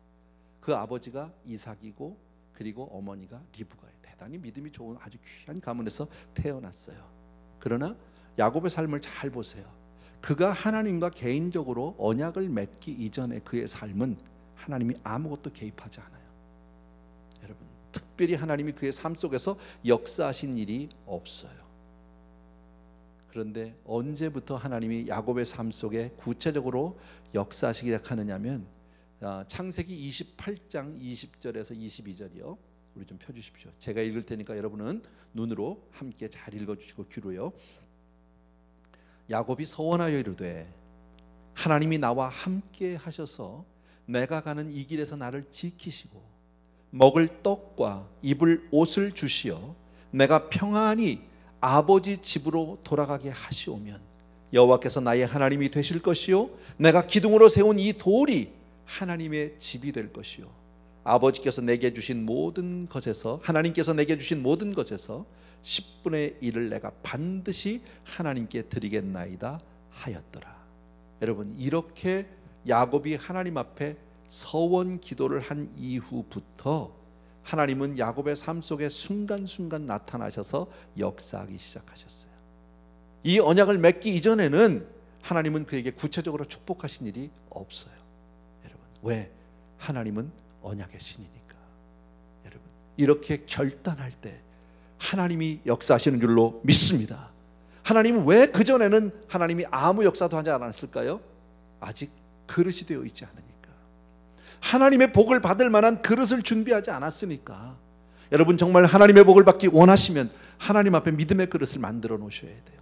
그 아버지가 이삭이고, 그리고 어머니가 리브가예요. 대단히 믿음이 좋은 아주 귀한 가문에서 태어났어요. 그러나 야곱의 삶을 잘 보세요. 그가 하나님과 개인적으로 언약을 맺기 이전에 그의 삶은 하나님이 아무것도 개입하지 않아요. 여러분, 특별히 하나님이 그의 삶 속에서 역사하신 일이 없어요. 그런데 언제부터 하나님이 야곱의 삶 속에 구체적으로 역사하시기 시작하느냐면, 창세기 28장 20절에서 22절이요. 우리 좀 펴주십시오. 제가 읽을 테니까 여러분은 눈으로 함께 잘 읽어주시고 귀로요. 야곱이 서원하여 이르되 하나님이 나와 함께 하셔서 내가 가는 이 길에서 나를 지키시고 먹을 떡과 입을 옷을 주시어 내가 평안히 아버지 집으로 돌아가게 하시오면 여호와께서 나의 하나님이 되실 것이요 내가 기둥으로 세운 이 돌이 하나님의 집이 될 것이요 아버지께서 내게 주신 모든 것에서, 하나님께서 내게 주신 모든 것에서 10분의 1을 내가 반드시 하나님께 드리겠나이다 하였더라. 여러분, 이렇게 야곱이 하나님 앞에 서원 기도를 한 이후부터 하나님은 야곱의 삶 속에 순간순간 나타나셔서 역사하기 시작하셨어요. 이 언약을 맺기 이전에는 하나님은 그에게 구체적으로 축복하신 일이 없어요. 여러분, 왜? 하나님은 언약의 신이니까. 여러분, 이렇게 결단할 때 하나님이 역사하시는 줄로 믿습니다. 하나님은 왜 그전에는 하나님이 아무 역사도 하지 않았을까요? 아직 그릇이 되어 있지 않으니까. 하나님의 복을 받을 만한 그릇을 준비하지 않았으니까. 여러분, 정말 하나님의 복을 받기 원하시면 하나님 앞에 믿음의 그릇을 만들어 놓으셔야 돼요.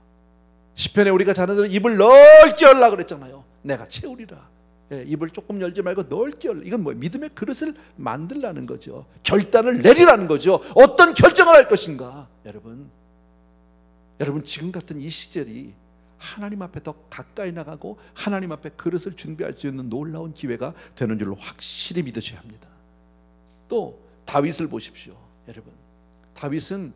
시편에 우리가 자녀들은 입을 넓게 열라 그랬잖아요. 내가 채우리라. 입을 조금 열지 말고 넓게 열라. 이건 뭐예요? 믿음의 그릇을 만들라는 거죠. 결단을 내리라는 거죠. 어떤 결정을 할 것인가. 여러분 지금 같은 이 시절이 하나님 앞에 더 가까이 나가고 하나님 앞에 그릇을 준비할 수 있는 놀라운 기회가 되는 줄로 확실히 믿으셔야 합니다. 또 다윗을 보십시오. 여러분, 다윗은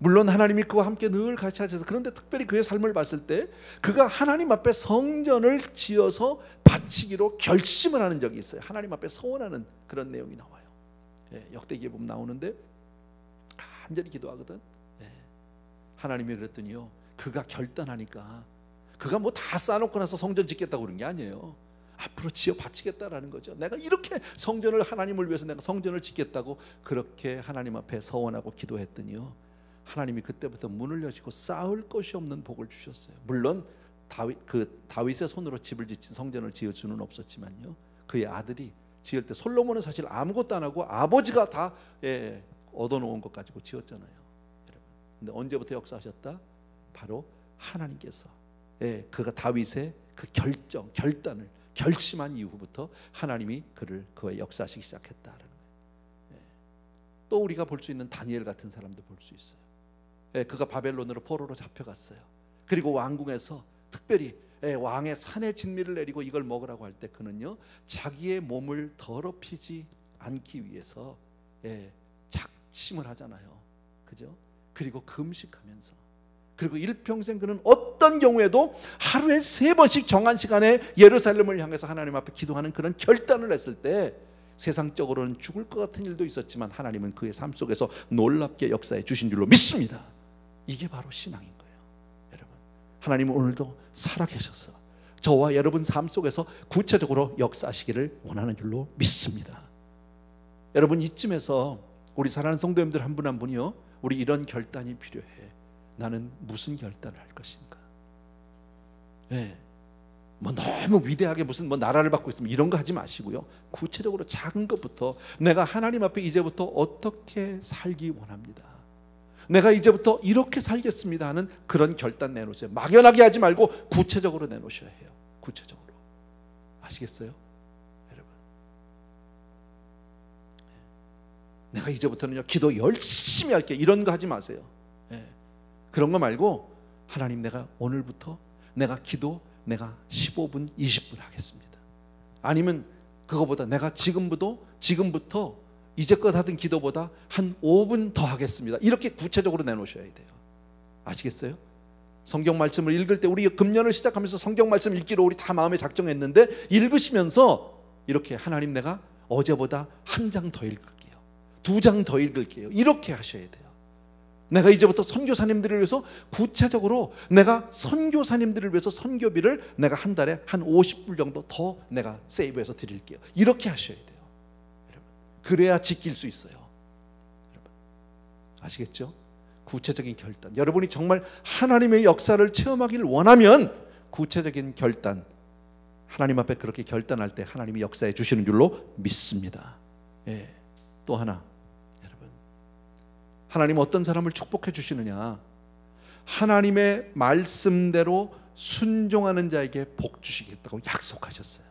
물론 하나님이 그와 함께 늘 같이 하셔서, 그런데 특별히 그의 삶을 봤을 때 그가 하나님 앞에 성전을 지어서 바치기로 결심을 하는 적이 있어요. 하나님 앞에 서원하는 그런 내용이 나와요. 역대기에 보면 나오는데 간절히 기도하거든. 하나님이 그랬더니요, 그가 결단하니까, 그가 뭐 다 쌓아놓고 나서 성전 짓겠다고 그런 게 아니에요. 앞으로 지어 바치겠다라는 거죠. 내가 이렇게 성전을, 하나님을 위해서 내가 성전을 짓겠다고 그렇게 하나님 앞에 서원하고 기도했더니요, 하나님이 그때부터 문을 여시고 쌓을 것이 없는 복을 주셨어요. 물론 다윗의 손으로 집을 짓진 성전을 지을 수는 없었지만요, 그의 아들이 지을 때, 솔로몬은 사실 아무것도 안 하고 아버지가 다 얻어놓은 것 가지고 지었잖아요. 근데 언제부터 역사하셨다? 바로 하나님께서, 그가 다윗의 그 결단을 결심한 이후부터 하나님이 그의 역사하시기 시작했다라는 거예요. 또 우리가 볼 수 있는 다니엘 같은 사람도 볼 수 있어요. 그가 바벨론으로 포로로 잡혀갔어요. 그리고 왕궁에서 특별히 왕의 산의 진미를 내리고 이걸 먹으라고 할 때 그는요, 자기의 몸을 더럽히지 않기 위해서 작심을 하잖아요. 그죠? 그리고 금식하면서, 그리고 일평생 그는 어떤 경우에도 하루에 3번씩 정한 시간에 예루살렘을 향해서 하나님 앞에 기도하는 그런 결단을 했을 때, 세상적으로는 죽을 것 같은 일도 있었지만 하나님은 그의 삶 속에서 놀랍게 역사해 주신 줄로 믿습니다. 이게 바로 신앙인 거예요. 하나님은 오늘도 살아계셔서 저와 여러분 삶 속에서 구체적으로 역사하시기를 원하는 줄로 믿습니다. 여러분, 이쯤에서 우리 사랑하는 성도님들 한 분 한 분이요, 우리 이런 결단이 필요해. 나는 무슨 결단을 할 것인가? 뭐 너무 위대하게 무슨 뭐 나라를 받고 있으면 이런 거 하지 마시고요, 구체적으로 작은 것부터 내가 하나님 앞에 이제부터 어떻게 살기 원합니다. 내가 이제부터 이렇게 살겠습니다 하는 그런 결단 내놓으세요. 막연하게 하지 말고 구체적으로 내놓으셔야 해요. 구체적으로. 아시겠어요? 여러분, 내가 이제부터는요 기도 열심히 할게, 이런 거 하지 마세요. 그런 거 말고, 하나님, 내가 오늘부터 내가 기도 내가 15분 20분 하겠습니다. 아니면 그거보다 내가 지금부터 이제껏 하던 기도보다 한 5분 더 하겠습니다. 이렇게 구체적으로 내놓으셔야 돼요. 아시겠어요? 성경 말씀을 읽을 때, 우리 금년을 시작하면서 성경 말씀 읽기로 우리 다 마음에 작정했는데, 읽으시면서 이렇게 하나님, 내가 어제보다 한 장 더 읽을게요, 2장 더 읽을게요, 이렇게 하셔야 돼요. 내가 이제부터 선교사님들을 위해서 구체적으로 내가 선교사님들을 위해서 선교비를 내가 한 달에 한 50불 정도 더 내가 세이브해서 드릴게요, 이렇게 하셔야 돼요. 여러분, 그래야 지킬 수 있어요. 여러분, 아시겠죠? 구체적인 결단. 여러분이 정말 하나님의 역사를 체험하기를 원하면 구체적인 결단, 하나님 앞에 그렇게 결단할 때 하나님이 역사해 주시는 줄로 믿습니다. 또 하나, 하나님은 어떤 사람을 축복해 주시느냐? 하나님의 말씀대로 순종하는 자에게 복 주시겠다고 약속하셨어요.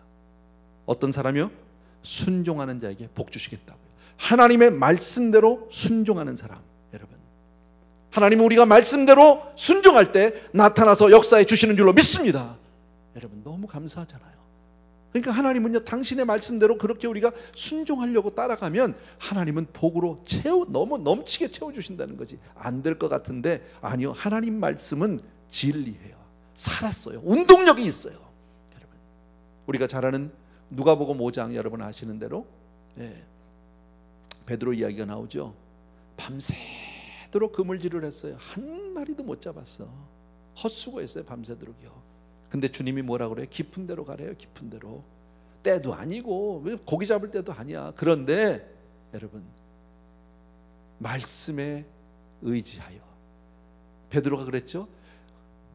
어떤 사람이요? 순종하는 자에게 복 주시겠다고요. 하나님의 말씀대로 순종하는 사람. 여러분, 하나님은 우리가 말씀대로 순종할 때 나타나서 역사해 주시는 줄로 믿습니다. 여러분, 너무 감사하잖아요. 그러니까 하나님은요, 당신의 말씀대로 그렇게 우리가 순종하려고 따라가면 하나님은 복으로 너무 넘치게 채워주신다는 거지. 안 될 것 같은데, 아니요, 하나님 말씀은 진리예요. 살았어요. 운동력이 있어요. 여러분, 우리가 잘 아는 누가복음 5장, 여러분 아시는 대로 베드로 이야기가 나오죠. 밤새도록 그물질을 했어요. 한 마리도 못 잡았어. 헛수고했어요, 밤새도록요. 근데 주님이 뭐라 그래요? 깊은 데로 가래요. 깊은 데로. 때도 아니고, 왜 고기 잡을 때도 아니야. 그런데 여러분, 말씀에 의지하여, 베드로가 그랬죠.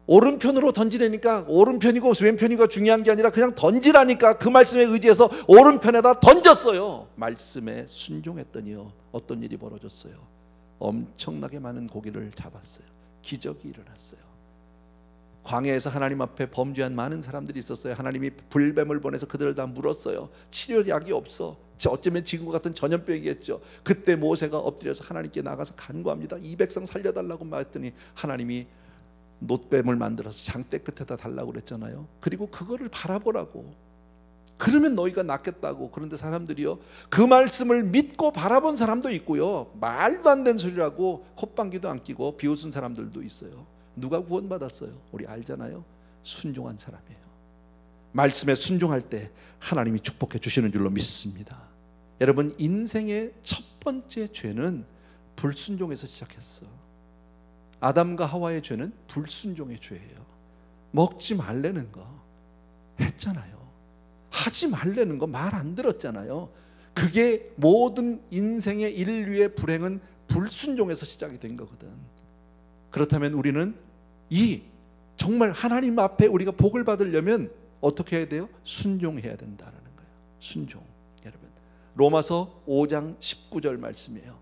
오른편으로 던지려니까 오른편이고 왼편이고 중요한 게 아니라 그냥 던지라니까 그 말씀에 의지해서 오른편에다 던졌어요. 말씀에 순종했더니요, 어떤 일이 벌어졌어요? 엄청나게 많은 고기를 잡았어요. 기적이 일어났어요. 광야에서 하나님 앞에 범죄한 많은 사람들이 있었어요. 하나님이 불뱀을 보내서 그들을 다 물었어요. 치료약이 없어. 어쩌면 지금과 같은 전염병이겠죠. 그때 모세가 엎드려서 하나님께 나가서 간구합니다. 이 백성 살려달라고 말했더니 하나님이 놋뱀을 만들어서 장대 끝에다 달라고 그랬잖아요. 그리고 그거를 바라보라고, 그러면 너희가 낫겠다고. 그런데 사람들이요, 그 말씀을 믿고 바라본 사람도 있고요, 말도 안 되는 소리라고 콧방귀도 안 끼고 비웃은 사람들도 있어요. 누가 구원받았어요? 우리 알잖아요. 순종한 사람이에요. 말씀에 순종할 때 하나님이 축복해 주시는 줄로 믿습니다. 여러분, 인생의 첫 번째 죄는 불순종에서 시작했어. 아담과 하와의 죄는 불순종의 죄예요. 먹지 말라는 거 했잖아요. 하지 말라는 거 말 안 들었잖아요. 그게 모든 인생의 인류의 불행은 불순종에서 시작이 된 거거든. 그렇다면 우리는 정말 하나님 앞에 우리가 복을 받으려면 어떻게 해야 돼요? 순종해야 된다는 거예요. 순종. 여러분, 로마서 5장 19절 말씀이에요.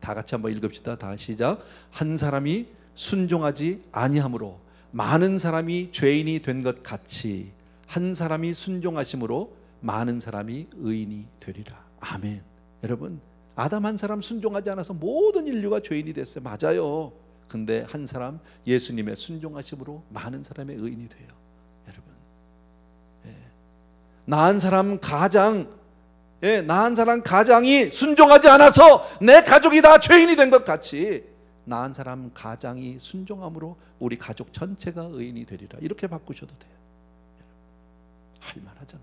다 같이 한번 읽읍시다. 다 시작. 한 사람이 순종하지 아니함으로 많은 사람이 죄인이 된 것 같이 한 사람이 순종하심으로 많은 사람이 의인이 되리라. 아멘. 여러분, 아담 한 사람 순종하지 않아서 모든 인류가 죄인이 됐어요. 맞아요. 근데 한 사람, 예수님의 순종하심으로 많은 사람의 의인이 돼요. 여러분, 낳은 사람 가장이 순종하지 않아서 내 가족이 다 죄인이 된 것 같이 낳은 사람 가장이 순종함으로 우리 가족 전체가 의인이 되리라. 이렇게 바꾸셔도 돼요. 할만하잖아.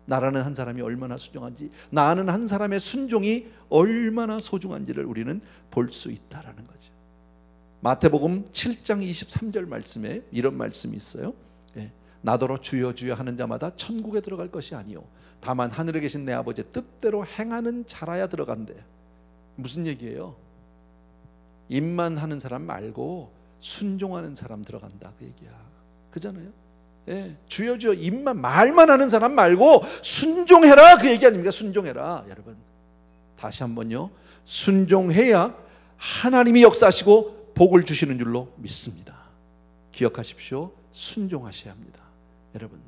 나라는 한 사람이 얼마나 순종한지, 나는 한 사람의 순종이 얼마나 소중한지를 우리는 볼 수 있다라는 거죠. 마태복음 7장 23절 말씀에 이런 말씀이 있어요. 예, 나더러 주여 주여 하는 자마다 천국에 들어갈 것이 아니요 다만 하늘에 계신 내 아버지의 뜻대로 행하는 자라야 들어간대. 무슨 얘기예요? 입만 하는 사람 말고 순종하는 사람 들어간다 그 얘기야. 그잖아요. 예, 주여 주여 입만 말만 하는 사람 말고 순종해라 그 얘기 아닙니까? 순종해라. 여러분 다시 한번요, 순종해야 하나님이 역사하시고 복을 주시는 줄로 믿습니다. 기억하십시오. 순종하셔야 합니다. 여러분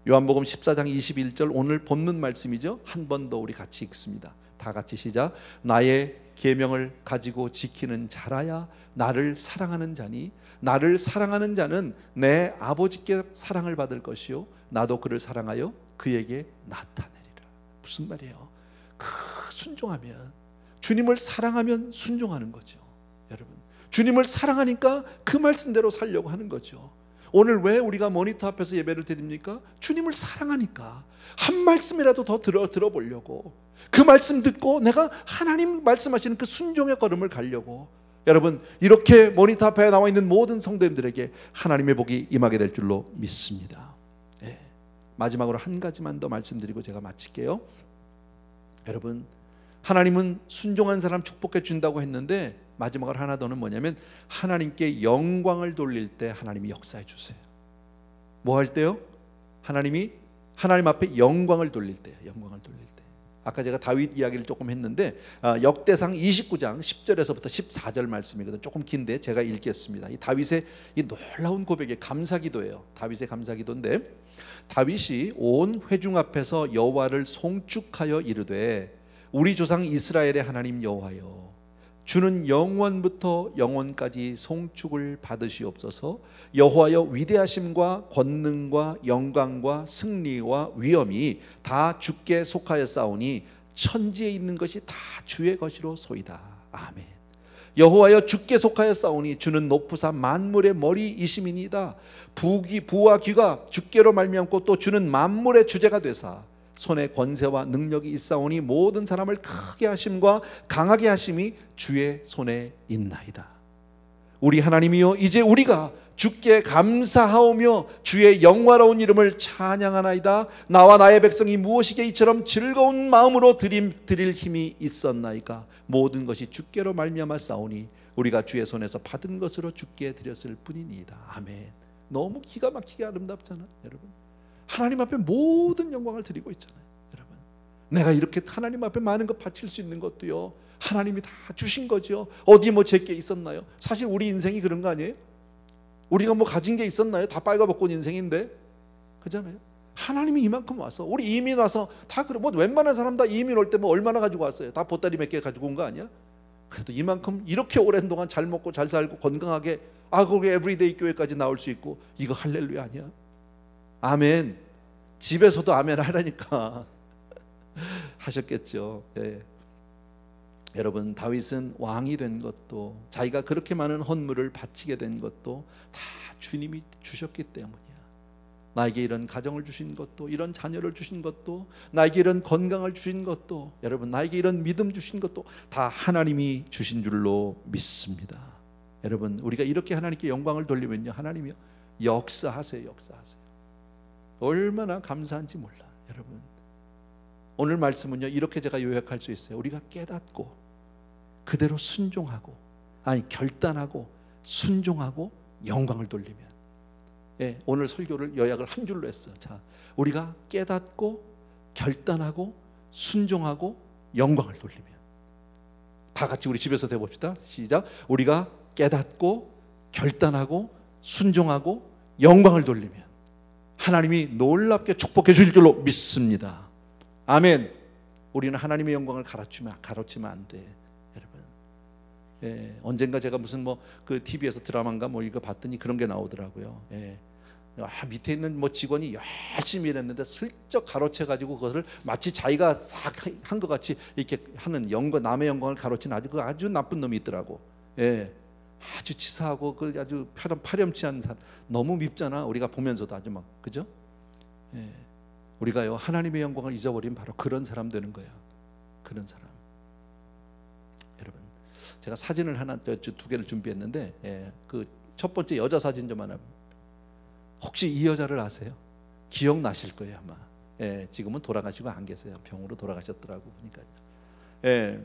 요한복음 14장 21절 오늘 본문 말씀이죠. 한 번 더 우리 같이 읽습니다. 다 같이 시작. 나의 계명을 가지고 지키는 자라야 나를 사랑하는 자니 나를 사랑하는 자는 내 아버지께 사랑을 받을 것이요 나도 그를 사랑하여 그에게 나타내리라. 무슨 말이에요? 순종하면, 주님을 사랑하면 순종하는 거죠. 여러분 주님을 사랑하니까 그 말씀대로 살려고 하는 거죠. 오늘 왜 우리가 모니터 앞에서 예배를 드립니까? 주님을 사랑하니까 한 말씀이라도 더 들어보려고, 그 말씀 듣고 내가 하나님 말씀하시는 그 순종의 걸음을 가려고. 여러분 이렇게 모니터 앞에 나와 있는 모든 성도님들에게 하나님의 복이 임하게 될 줄로 믿습니다. 예. 마지막으로 한 가지만 더 말씀드리고 제가 마칠게요. 여러분 하나님은 순종한 사람 축복해 준다고 했는데 마지막으로 하나 더는 뭐냐면 하나님께 영광을 돌릴 때 하나님이 역사해 주세요. 뭐 할 때요? 하나님 앞에 영광을 돌릴 때요. 영광을 돌릴 때. 아까 제가 다윗 이야기를 조금 했는데 역대상 29장 10절에서부터 14절 말씀이거든요. 조금 긴데 제가 읽겠습니다. 이 다윗의 이 놀라운 고백의 감사기도예요. 다윗의 감사기도인데 다윗이 온 회중 앞에서 여호와를 송축하여 이르되 우리 조상 이스라엘의 하나님 여호와여 주는 영원부터 영원까지 송축을 받으시옵소서. 여호와여 위대하심과 권능과 영광과 승리와 위엄이 다 주께 속하였사오니 천지에 있는 것이 다 주의 것이로 소이다. 아멘. 여호와여 주께 속하였사오니 주는 높으사 만물의 머리이심이니이다. 부와 귀가 주께로 말미암고 또 주는 만물의 주제가 되사 손에 권세와 능력이 있사오니 모든 사람을 크게 하심과 강하게 하심이 주의 손에 있나이다. 우리 하나님이여 이제 우리가 주께 감사하오며 주의 영화로운 이름을 찬양하나이다. 나와 나의 백성이 무엇이게 이처럼 즐거운 마음으로 드릴 힘이 있었나이까. 모든 것이 주께로 말미암아 싸우니 우리가 주의 손에서 받은 것으로 주께 드렸을 뿐이니이다. 아멘. 너무 기가 막히게 아름답잖아 여러분. 하나님 앞에 모든 영광을 드리고 있잖아요. 여러분 내가 이렇게 하나님 앞에 많은 것 바칠 수 있는 것도요 하나님이 다 주신 거죠. 어디 뭐 제게 있었나요? 사실 우리 인생이 그런 거 아니에요? 우리가 뭐 가진 게 있었나요? 다 빨가벗고 인생인데 그잖아요. 하나님이 이만큼 와서 우리 이민 와서 다 그래 뭐 웬만한 사람 다 이민 올 때 뭐 얼마나 가지고 왔어요? 다 보따리 몇 개 가지고 온 거 아니야? 그래도 이만큼 이렇게 오랜 동안 잘 먹고 잘 살고 건강하게 거기 에브리데이 교회까지 나올 수 있고 이거 할렐루야 아니야? 아멘. 집에서도 아멘 하라니까 하셨겠죠. 예. 여러분 다윗은 왕이 된 것도 자기가 그렇게 많은 헌물을 바치게 된 것도 다 주님이 주셨기 때문이야. 나에게 이런 가정을 주신 것도 이런 자녀를 주신 것도 나에게 이런 건강을 주신 것도 여러분 나에게 이런 믿음 주신 것도 다 하나님이 주신 줄로 믿습니다. 여러분 우리가 이렇게 하나님께 영광을 돌리면요 하나님이 역사하세요. 얼마나 감사한지 몰라. 여러분 오늘 말씀은요 이렇게 제가 요약할 수 있어요. 우리가 깨닫고 그대로 순종하고 결단하고 순종하고 영광을 돌리면 예, 오늘 설교를 요약을 한 줄로 했어. 자, 우리가 깨닫고 결단하고 순종하고 영광을 돌리면 다 같이 우리 집에서 해봅시다. 시작. 우리가 깨닫고 결단하고 순종하고 영광을 돌리면 하나님이 놀랍게 축복해 주실 줄로 믿습니다. 아멘. 우리는 하나님의 영광을 가로치면 안 돼, 여러분. 예, 언젠가 제가 무슨 그 TV에서 드라마인가 이거 봤더니 그런 게 나오더라고요. 예. 밑에 있는 직원이 열심히 일했는데 슬쩍 가로채 가지고 그것을 마치 자기가 싹 한 것 같이 이렇게 하는 남의 영광을 가로치는 아주 나쁜 놈이 있더라고. 예. 아주 치사하고 아주 파렴치한 사람 너무 밉잖아. 우리가 보면서도 아주 그죠? 예. 우리가요 하나님의 영광을 잊어버리면 바로 그런 사람 되는 거예요. 그런 사람. 여러분 제가 사진을 하나, 두 개를 준비했는데, 그 첫 번째 여자 사진 좀 하나. 혹시 이 여자를 아세요? 기억나실 거예요 아마. 지금은 돌아가시고 안 계세요. 병으로 돌아가셨더라고 보니까요.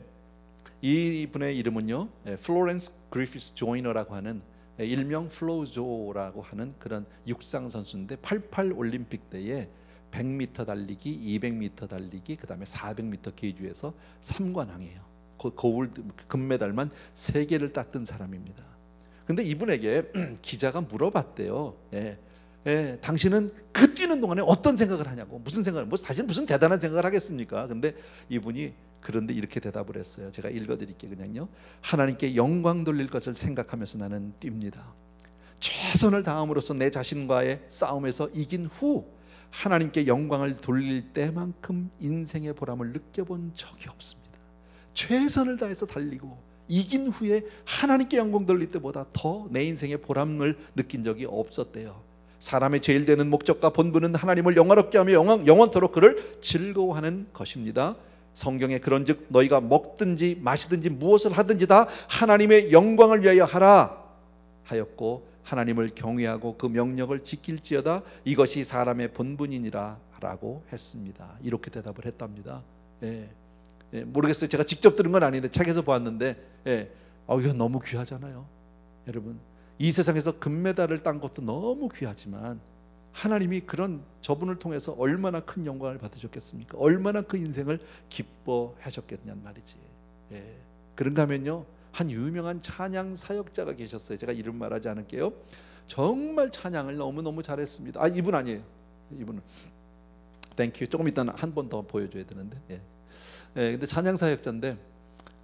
이분의 이름은요, 플로렌스 그리피스 조이너라고 하는, 일명 플로조라고 하는 그런 육상 선수인데 88 올림픽 때에 100m 달리기, 200m 달리기, 그 다음에 400m 계주에서 3관왕이에요. 골드 금메달만 3개를 땄던 사람입니다. 근데 이분에게 기자가 물어봤대요. 당신은 그 뛰는 동안에 어떤 생각을 하냐고. 무슨 생각을, 사실 무슨 대단한 생각을 하겠습니까? 근데 이분이 그런데 이렇게 대답을 했어요. 제가 읽어드릴게요. 그냥요. 하나님께 영광 돌릴 것을 생각하면서 나는 뜁니다. 최선을 다함으로써 내 자신과의 싸움에서 이긴 후 하나님께 영광을 돌릴 때만큼 인생의 보람을 느껴본 적이 없습니다. 최선을 다해서 달리고 이긴 후에 하나님께 영광 돌릴 때보다 더 내 인생의 보람을 느낀 적이 없었대요. 사람의 제일 되는 목적과 본분은 하나님을 영화롭게 하며 영원토록 그를 즐거워하는 것입니다. 성경에 그런즉 너희가 먹든지 마시든지 무엇을 하든지 다 하나님의 영광을 위하여 하라 하였고 하나님을 경외하고 그 명령을 지킬지어다 이것이 사람의 본분이니라 라고 했습니다. 이렇게 대답을 했답니다. 모르겠어요. 제가 직접 들은 건 아닌데 책에서 보았는데 이거 너무 귀하잖아요. 여러분, 이 세상에서 금메달을 딴 것도 너무 귀하지만 하나님이 그런 저분을 통해서 얼마나 큰 영광을 받으셨겠습니까? 얼마나 그 인생을 기뻐하셨겠냔 말이지. 그런가 하면요, 한 유명한 찬양 사역자가 계셨어요. 제가 이름 말하지 않을게요. 정말 찬양을 너무너무 잘했습니다. 이분 아니에요. 이분은 땡큐. 조금 이따 한 번 더 보여줘야 되는데. 근데 찬양 사역자인데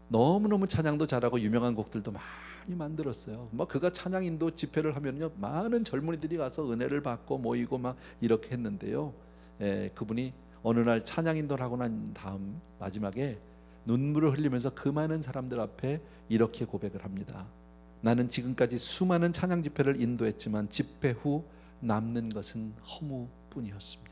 너무너무 찬양도 잘하고 유명한 곡들도 많이 만들었어요. 그가 찬양 인도 집회를 하면요, 많은 젊은이들이 가서 은혜를 받고 모이고 막 이렇게 했는데요. 그분이 어느 날 찬양 인도를 하고 난 다음 마지막에 눈물을 흘리면서 그 많은 사람들 앞에 이렇게 고백을 합니다. 나는 지금까지 수많은 찬양 집회를 인도했지만 집회 후 남는 것은 허무뿐이었습니다.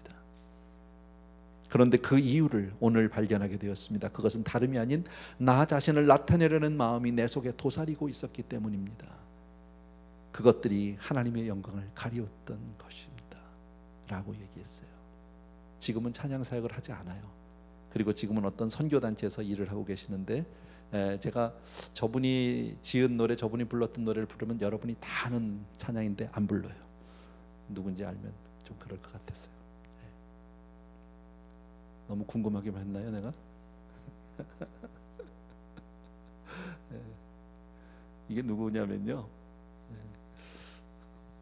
그런데 그 이유를 오늘 발견하게 되었습니다. 그것은 다름이 아닌 나 자신을 나타내려는 마음이 내 속에 도사리고 있었기 때문입니다. 그것들이 하나님의 영광을 가리웠던 것입니다 라고 얘기했어요. 지금은 찬양 사역을 하지 않아요. 그리고 지금은 어떤 선교단체에서 일을 하고 계시는데, 제가 저분이 지은 노래, 저분이 불렀던 노래를 부르면 여러분이 다 아는 찬양인데 안 불러요. 누군지 알면 좀 그럴 것 같았어요. 너무 궁금하기만 했나요 내가? 이게 누구냐면요,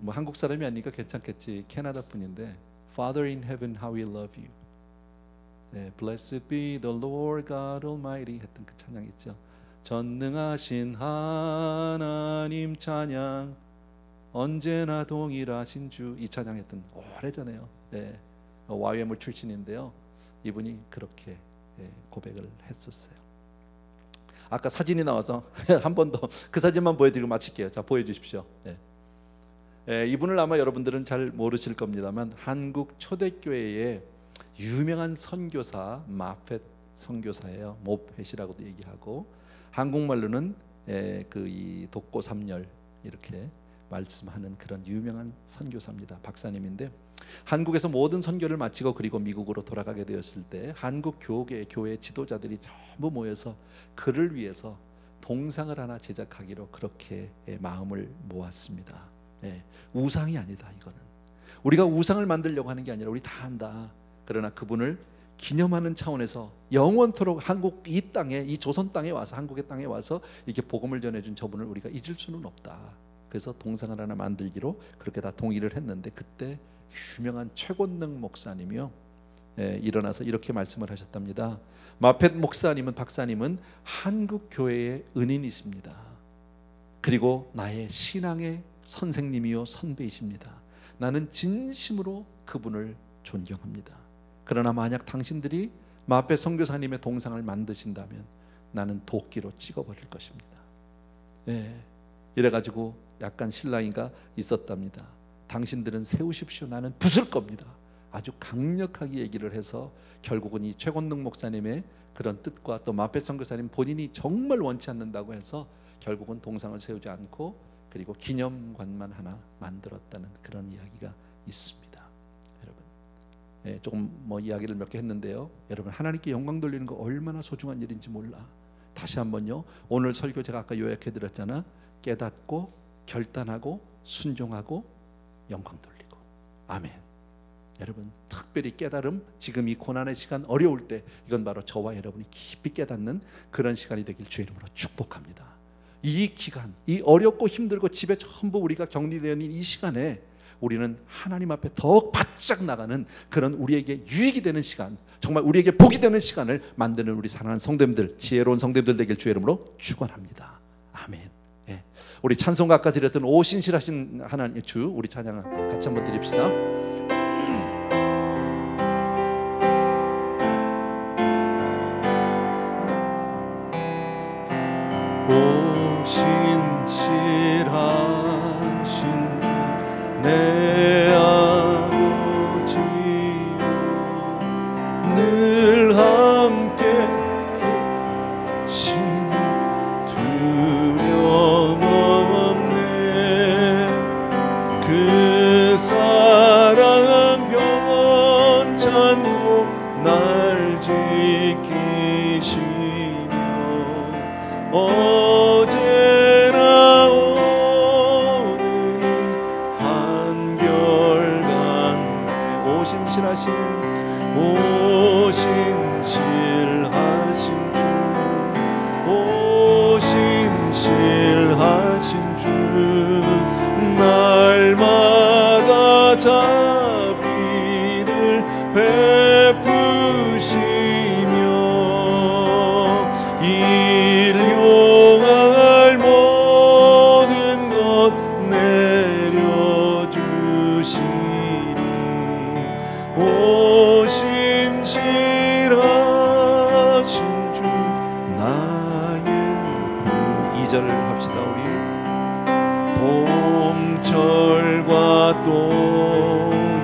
한국 사람이 아니니까 괜찮겠지. 캐나다 분인데 Father in heaven, how we love you. Blessed be the Lord God Almighty 했던 그 찬양 있죠. 전능하신 하나님 찬양 언제나 동일하신 주, 이 찬양 했던 오래전에요. YM을 출신인데요. 이분이 그렇게 고백을 했었어요. 아까 사진이 나와서 한 번 더 그 사진만 보여드리고 마칠게요. 자, 보여주십시오. 이분을 아마 여러분들은 잘 모르실 겁니다만 한국 초대교회의 유명한 선교사 마펫 선교사예요. 모펫이라고도 얘기하고, 한국말로는 이 독고 삼열 이렇게 말씀하는 그런 유명한 선교사입니다. 박사님인데 한국에서 모든 선교를 마치고 그리고 미국으로 돌아가게 되었을 때 한국 교회 지도자들이 전부 모여서 그를 위해서 동상을 하나 제작하기로 그렇게 마음을 모았습니다. 우상이 아니다. 이거는 우리가 우상을 만들려고 하는 게 아니라 우리 다 한다. 그러나 그분을 기념하는 차원에서 영원토록 한국 이 땅에, 이 조선 땅에 와서, 한국의 땅에 와서 이렇게 복음을 전해준 저분을 우리가 잊을 수는 없다. 그래서 동상을 하나 만들기로 그렇게 다 동의를 했는데, 그때 유명한 최곤능 목사님이요, 일어나서 이렇게 말씀을 하셨답니다. 마펫 목사님은, 박사님은 한국 교회의 은인이십니다. 그리고 나의 신앙의 선생님이요 선배이십니다. 나는 진심으로 그분을 존경합니다. 그러나 만약 당신들이 마펫 선교사님의 동상을 만드신다면 나는 도끼로 찍어버릴 것입니다. 이래가지고 약간 신랑이가 있었답니다. 당신들은 세우십시오. 나는 부술 겁니다. 아주 강력하게 얘기를 해서 결국은 이 최곤능 목사님의 그런 뜻과 또 마펫 선교사님 본인이 정말 원치 않는다고 해서 결국은 동상을 세우지 않고 그리고 기념관만 하나 만들었다는 그런 이야기가 있습니다. 여러분, 조금 이야기를 몇 개 했는데요. 여러분, 하나님께 영광 돌리는 거 얼마나 소중한 일인지 몰라. 다시 한번요. 오늘 설교 제가 아까 요약해 드렸잖아. 깨닫고 결단하고 순종하고 영광 돌리고. 아멘. 여러분, 특별히 깨달음, 지금 이 고난의 시간, 어려울 때 이건 바로 저와 여러분이 깊이 깨닫는 그런 시간이 되길 주의 이름으로 축복합니다. 이 기간, 이 어렵고 힘들고 집에 전부 우리가 격리되어 있는 이 시간에 우리는 하나님 앞에 더 바짝 나가는 그런 우리에게 유익이 되는 시간, 정말 우리에게 복이 되는 시간을 만드는 우리 사랑하는 성도님들, 지혜로운 성도님들 되길 주의 이름으로 축원합니다. 아멘. 예. 우리 찬송가 아까 드렸던 오 신실하신 하나님 주, 우리 찬양 같이 한번 드립시다. 오 신실하신 주 내 아버지요 늘 함께 계시니 두려움 없네. 그 사랑 변찮고 날 지키시며 어제나 오늘이 한결같네. 오 신실하신 주, 오 신실하신 주 날마다 자비를 베푸시며 일용할 모든 것 내려주시니 오 신실하신 주 나의 부. 2절을 합시다. 우리 봄철과 또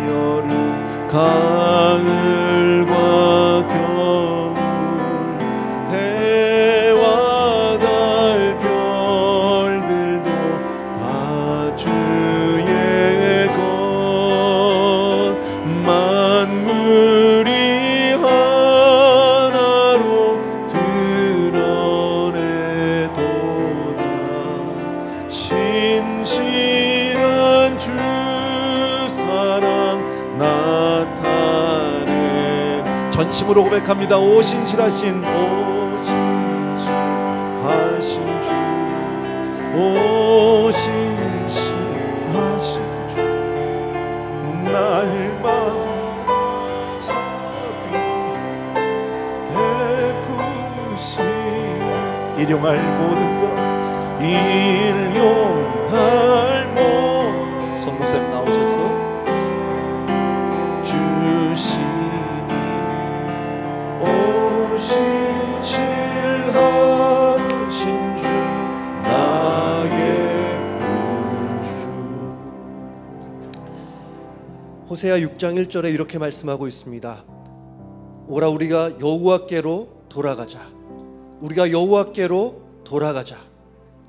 여름 가을과 겨울 해와 달 별들도 다 주의 것 만물이 하나로 드러내도다. 신실한 주 사랑 나타내. 전심으로 고백합니다. 오 신실하신 주, 오 신실하신 주 날마다 자비 베푸시니 일용할 모든 것 일용할 모든 송 목사님 나오셔서 주시니 오 신실하신 주 나의 구주. 호세아 6장 1절에 이렇게 말씀하고 있습니다. 오라 우리가 여호와께로 돌아가자. 우리가 여호와께로 돌아가자.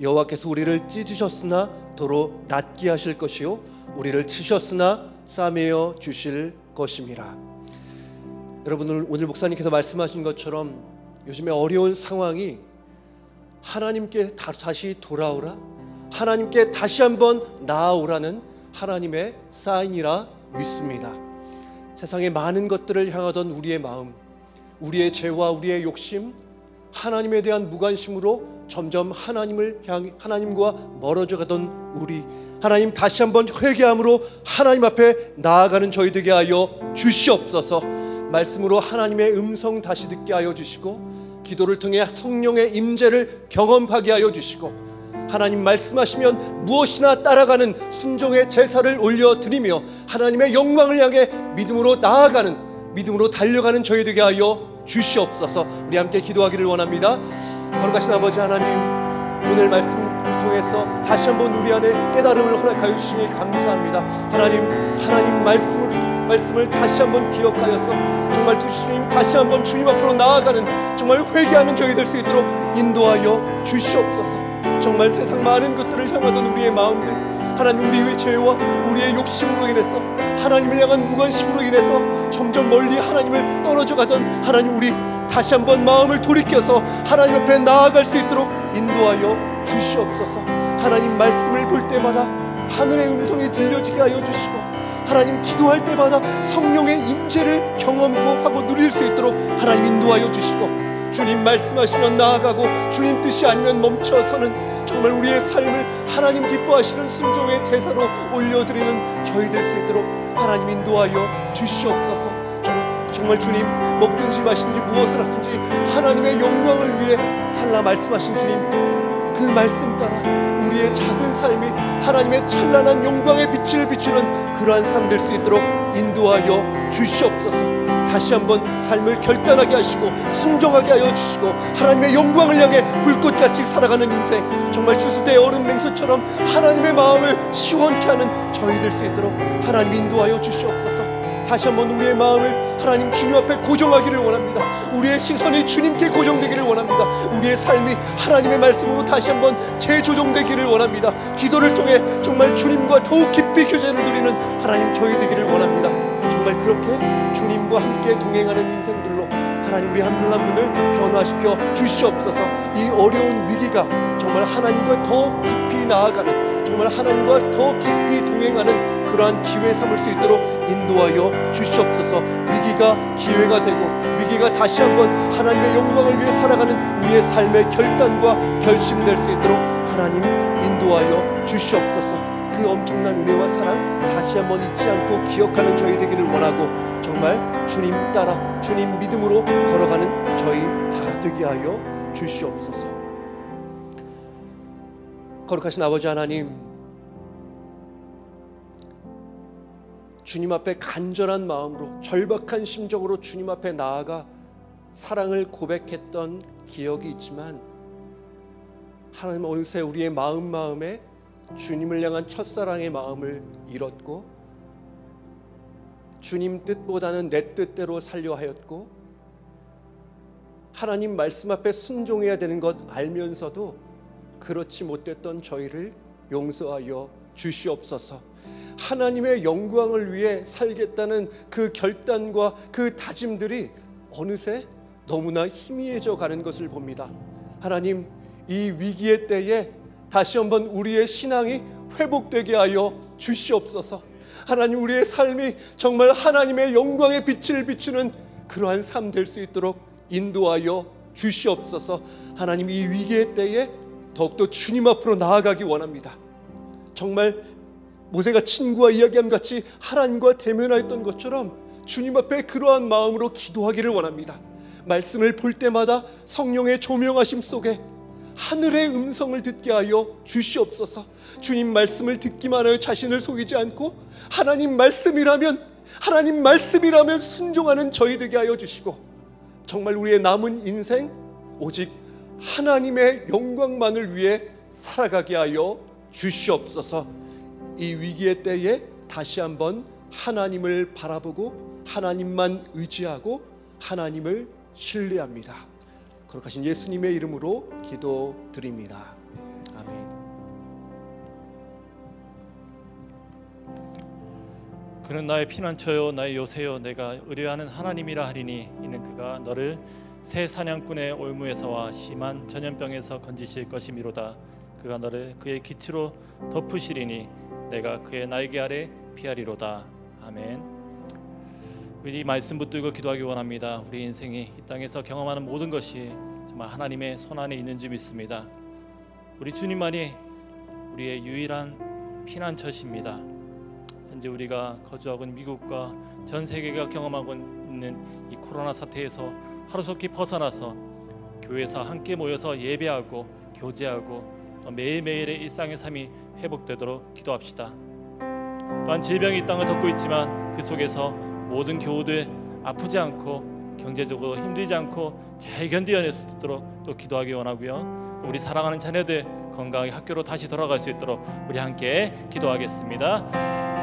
여호와께서 우리를 찢으셨으나 도로 낫게 하실 것이요 우리를 치셨으나 싸매어 주실 것임이라. 여러분, 오늘 목사님께서 말씀하신 것처럼 요즘에 어려운 상황이 하나님께 다시 돌아오라, 하나님께 다시 한번 나아오라는 하나님의 사인이라 믿습니다. 세상의 많은 것들을 향하던 우리의 마음, 우리의 죄와 우리의 욕심, 하나님에 대한 무관심으로 점점 하나님과 멀어져 가던 우리, 하나님 다시 한번 회개함으로 하나님 앞에 나아가는 저희 되게 하여 주시옵소서. 말씀으로 하나님의 음성 다시 듣게 하여 주시고, 기도를 통해 성령의 임재를 경험하게 하여 주시고, 하나님 말씀하시면 무엇이나 따라가는 순종의 제사를 올려드리며 하나님의 영광을 향해 믿음으로 나아가는, 믿음으로 달려가는 저희 되게 하여 주시옵소서. 우리 함께 기도하기를 원합니다. 거룩하신 아버지 하나님, 오늘 말씀 통해서 다시 한번 우리 안에 깨달음을 허락하여 주시니 감사합니다. 하나님 말씀을 다시 한번 기억하여서 정말 주님 다시 한번 주님 앞으로 나아가는 정말 회개하는 저희 될 수 있도록 인도하여 주시옵소서. 정말 세상 많은 것들을 향하던 우리의 마음들, 하나님 우리의 죄와 우리의 욕심으로 인해서 하나님을 향한 무관심으로 인해서 점점 멀리 하나님을 떨어져 가던 하나님, 우리 다시 한번 마음을 돌이켜서 하나님 앞에 나아갈 수 있도록 인도하여 주시옵소서. 하나님 말씀을 볼 때마다 하늘의 음성이 들려지게 하여 주시고, 하나님 기도할 때마다 성령의 임재를 경험고 하고 누릴 수 있도록 하나님 인도하여 주시고, 주님 말씀하시면 나아가고 주님 뜻이 아니면 멈춰서는 정말 우리의 삶을 하나님 기뻐하시는 순종의 제사로 올려드리는 저희 될 수 있도록 하나님 인도하여 주시옵소서. 저는 정말 주님 먹든지 마시든지 무엇을 하든지 하나님의 영광을 위해 살라 말씀하신 주님, 그 말씀 따라 우리의 작은 삶이 하나님의 찬란한 영광의 빛을 비추는 그러한 삶 될 수 있도록 인도하여 주시옵소서. 다시 한번 삶을 결단하게 하시고 순종하게 하여 주시고, 하나님의 영광을 향해 불꽃같이 살아가는 인생, 정말 추수대 얼음 맹수처럼 하나님의 마음을 시원케 하는 저희 될 수 있도록 하나님 인도하여 주시옵소서. 다시 한번 우리의 마음을 하나님 주님 앞에 고정하기를 원합니다. 우리의 시선이 주님께 고정되기를 원합니다. 우리의 삶이 하나님의 말씀으로 다시 한번 재조정되기를 원합니다. 기도를 통해 정말 주님과 더욱 깊이 교제를 누리는 하나님 저희 되기를 원합니다. 정말 그렇게 주님과 함께 동행하는 인생들로 하나님 우리 한 분 한 분을 변화시켜 주시옵소서. 이 어려운 위기가 정말 하나님과 더 깊이 나아가는, 정말 하나님과 더 깊이 동행하는 그러한 기회 삼을 수 있도록 인도하여 주시옵소서. 위기가 기회가 되고, 위기가 다시 한번 하나님의 영광을 위해 살아가는 우리의 삶의 결단과 결심될 수 있도록 하나님 인도하여 주시옵소서. 그 엄청난 은혜와 사랑 다시 한번 잊지 않고 기억하는 저희 되기를 원하고, 정말 주님 따라 주님 믿음으로 걸어가는 저희 다 되게 하여 주시옵소서. 거룩하신 아버지 하나님, 주님 앞에 간절한 마음으로 절박한 심정으로 주님 앞에 나아가 사랑을 고백했던 기억이 있지만, 하나님 어느새 우리의 마음에 주님을 향한 첫사랑의 마음을 잃었고, 주님 뜻보다는 내 뜻대로 살려 하였고, 하나님 말씀 앞에 순종해야 되는 것 알면서도 그렇지 못했던 저희를 용서하여 주시옵소서. 하나님의 영광을 위해 살겠다는 그 결단과 그 다짐들이 어느새 너무나 희미해져 가는 것을 봅니다. 하나님, 이 위기의 때에 다시 한번 우리의 신앙이 회복되게 하여 주시옵소서. 하나님, 우리의 삶이 정말 하나님의 영광의 빛을 비추는 그러한 삶 될 수 있도록 인도하여 주시옵소서. 하나님, 이 위기의 때에 더욱더 주님 앞으로 나아가기 원합니다. 정말 모세가 친구와 이야기함 같이 하나님과 대면하였던 것처럼 주님 앞에 그러한 마음으로 기도하기를 원합니다. 말씀을 볼 때마다 성령의 조명하심 속에 하늘의 음성을 듣게 하여 주시옵소서. 주님 말씀을 듣기만 하여 자신을 속이지 않고 하나님 말씀이라면 순종하는 저희 되게 하여 주시고, 정말 우리의 남은 인생 오직 하나님의 영광만을 위해 살아가게 하여 주시옵소서. 이 위기의 때에 다시 한번 하나님을 바라보고 하나님만 의지하고 하나님을 신뢰합니다. 거룩하신 예수님의 이름으로 기도드립니다. 아멘. 그는 나의 피난처요 나의 요새요 내가 의뢰하는 하나님이라 하리니, 이는 그가 너를 새 사냥꾼의 올무에서와 심한 전염병에서 건지실 것이미로다. 그가 너를 그의 기치로 덮으시리니 내가 그의 날개 아래 피하리로다. 아멘. 우리 이 말씀 붙들고 기도하기 원합니다. 우리 인생이 이 땅에서 경험하는 모든 것이 정말 하나님의 손 안에 있는 줄 믿습니다. 우리 주님만이 우리의 유일한 피난처십니다. 현재 우리가 거주하고 있는 미국과 전 세계가 경험하고 있는 이 코로나 사태에서 하루속히 벗어나서 교회에서 함께 모여서 예배하고 교제하고 매일매일의 일상의 삶이 회복되도록 기도합시다. 또한 질병이 이 땅을 덮고 있지만 그 속에서 모든 교우들 아프지 않고 경제적으로 힘들지 않고 잘 견뎌낼 수 있도록 또 기도하기 원하고요. 우리 사랑하는 자녀들 건강하게 학교로 다시 돌아갈 수 있도록 우리 함께 기도하겠습니다.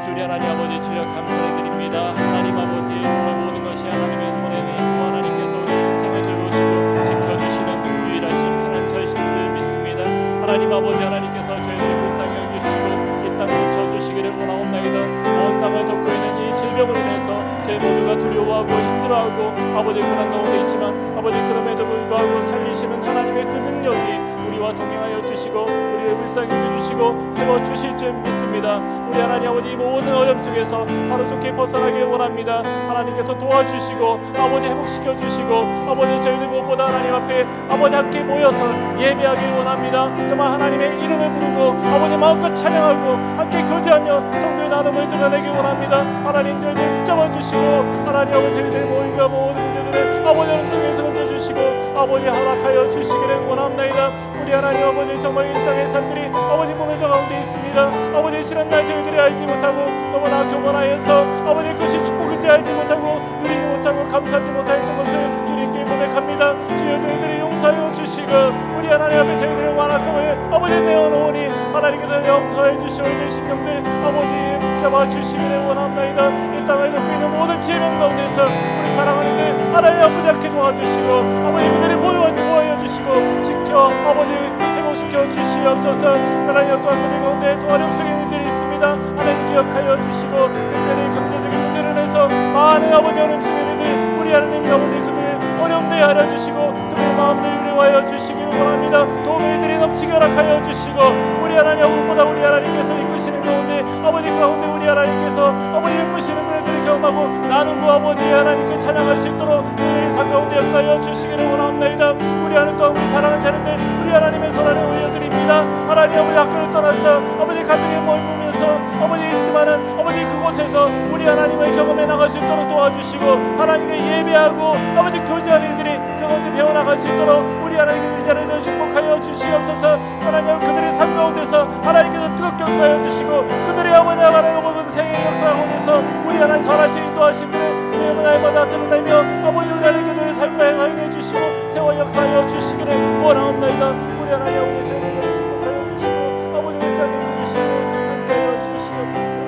주님 하나님 아버지, 주여 감사를 드립니다. 하나님 아버지, 정말 모든 것이 하나님의 손에 있고 하나님께서 우리 인생을 돌보시고 지켜주시는 유일하신 피난처이신 줄 믿습니다. 하나님 아버지, 하나님께서 저희들을 불쌍히 여기시고 이 땅 고쳐주시기를 원하옵나이다. 온 땅을 덮고 있는 이 질병으로 인해서 저희 모두가 두려워하고 힘들어하고 아버지 고난 가운데 있지만 아버지 그럼에도 불구하고 살리시는 하나님의 그 능력이 우리와 동행하여 주시고 우리를 불쌍히 여겨주시고 세워주실 줄 믿습니다. 우리 하나님 아버지, 모든 어려움 속에서 하루속히 벗어나길 원합니다. 하나님께서 도와주시고 아버지 회복시켜 주시고 아버지 저희들 무엇보다 하나님 앞에 아버지 함께 모여서 예배하길 원합니다. 정말 하나님의 이름을 부르고 아버지 마음껏 찬양하고 함께 교제하며 성도의 나눔을 드러내길 원합니다. 하나님 저희들 붙잡아 주시고 하나님 아버지 저희들 모임과 모든 문제들을 아버지 어려움 속에서 던져주시고 아버지 허락하여 주시기를 원합니다. 우리 하나님 아버지, 정말 일상의 삶들이 아버지 무너져 가운데 있습니다. 아버지 실한 날 저희들이 알지 못하고 너무나 교만하여서 아버지 그것이 축복인지 알지 못하고 누리지 못하고 감사하지 못하였던 것을 주님께 고백합니다. 주여 저희들이 용서하여 주시고 우리 하나님 앞에 저희들의 완악함을 아버지 내어놓으니 하나님께서 용서해 주시고 저희들 신령들 아버지 붙잡아 주시기를 원합니다. 이 땅을 놓고 있는 모든 질병 가운데서 우리 사랑하는 들 하나님 아버지 함께 도와주시고 아버지 그들의 보호하여 주시고 지켜 아버지 회복시켜 주시옵소서. 하나님 또한 그들 가운데 또 어려움 속에 있는 일들이 있습니다. 하나님 기억하여 주시고 특별히 경제적인 문제로 인해서 많은 아버지 어려움 속에 있는 일 우리 하나님 아버지 그들 어려움 내하여 주시고 그들의 마음들 위로하여 주시기를 원합니다. 도움의 들이 넘치게 허락하여 주시고 우리 하나님 무엇보다 우리 하나님께서 이끄시는 가운데 아버지 가운데 우리 하나님께서 아버지를 이끄시는 그들을 경험하고 나누고 아버지 하나님께 찬양할 수 있도록 우리의 삶 가운데 역사하여 주시기를 원합니다. 우리 하나님 또한 우리 사랑하는 자녀들 우리 하나님의 손 안에 올려드립니다. 하나님 아버지 학교를 떠나서 아버지 가정에 머물면서 아버지 있지만은 아버지 그곳에서 우리 하나님을 경험해 나갈 수 있도록 도와주시고 하나님께 예배하고 아버지 교제하는 이들이 경험에 배워나갈 수 있도록 우리 하나님께 우리 자녀들을 축복하여 주시옵소서. 하나님 그들의 삶 가운데서 하나님께서 뜨겁게 역사하여 주시고 그들의 아버지 하나님 모든 생의 역사 가운데서 우리 하나님 선하신 인도하심들을 날마다 드러내며 아버지 우리 하나님 그들의 삶을 행하여 주시고 세워 역사하여 주시기를 원하옵나이다. 우리 하나님 아버지 저희를 축복하여 주시고 아버지 불쌍히 여기시고 함께하여 주시옵소서.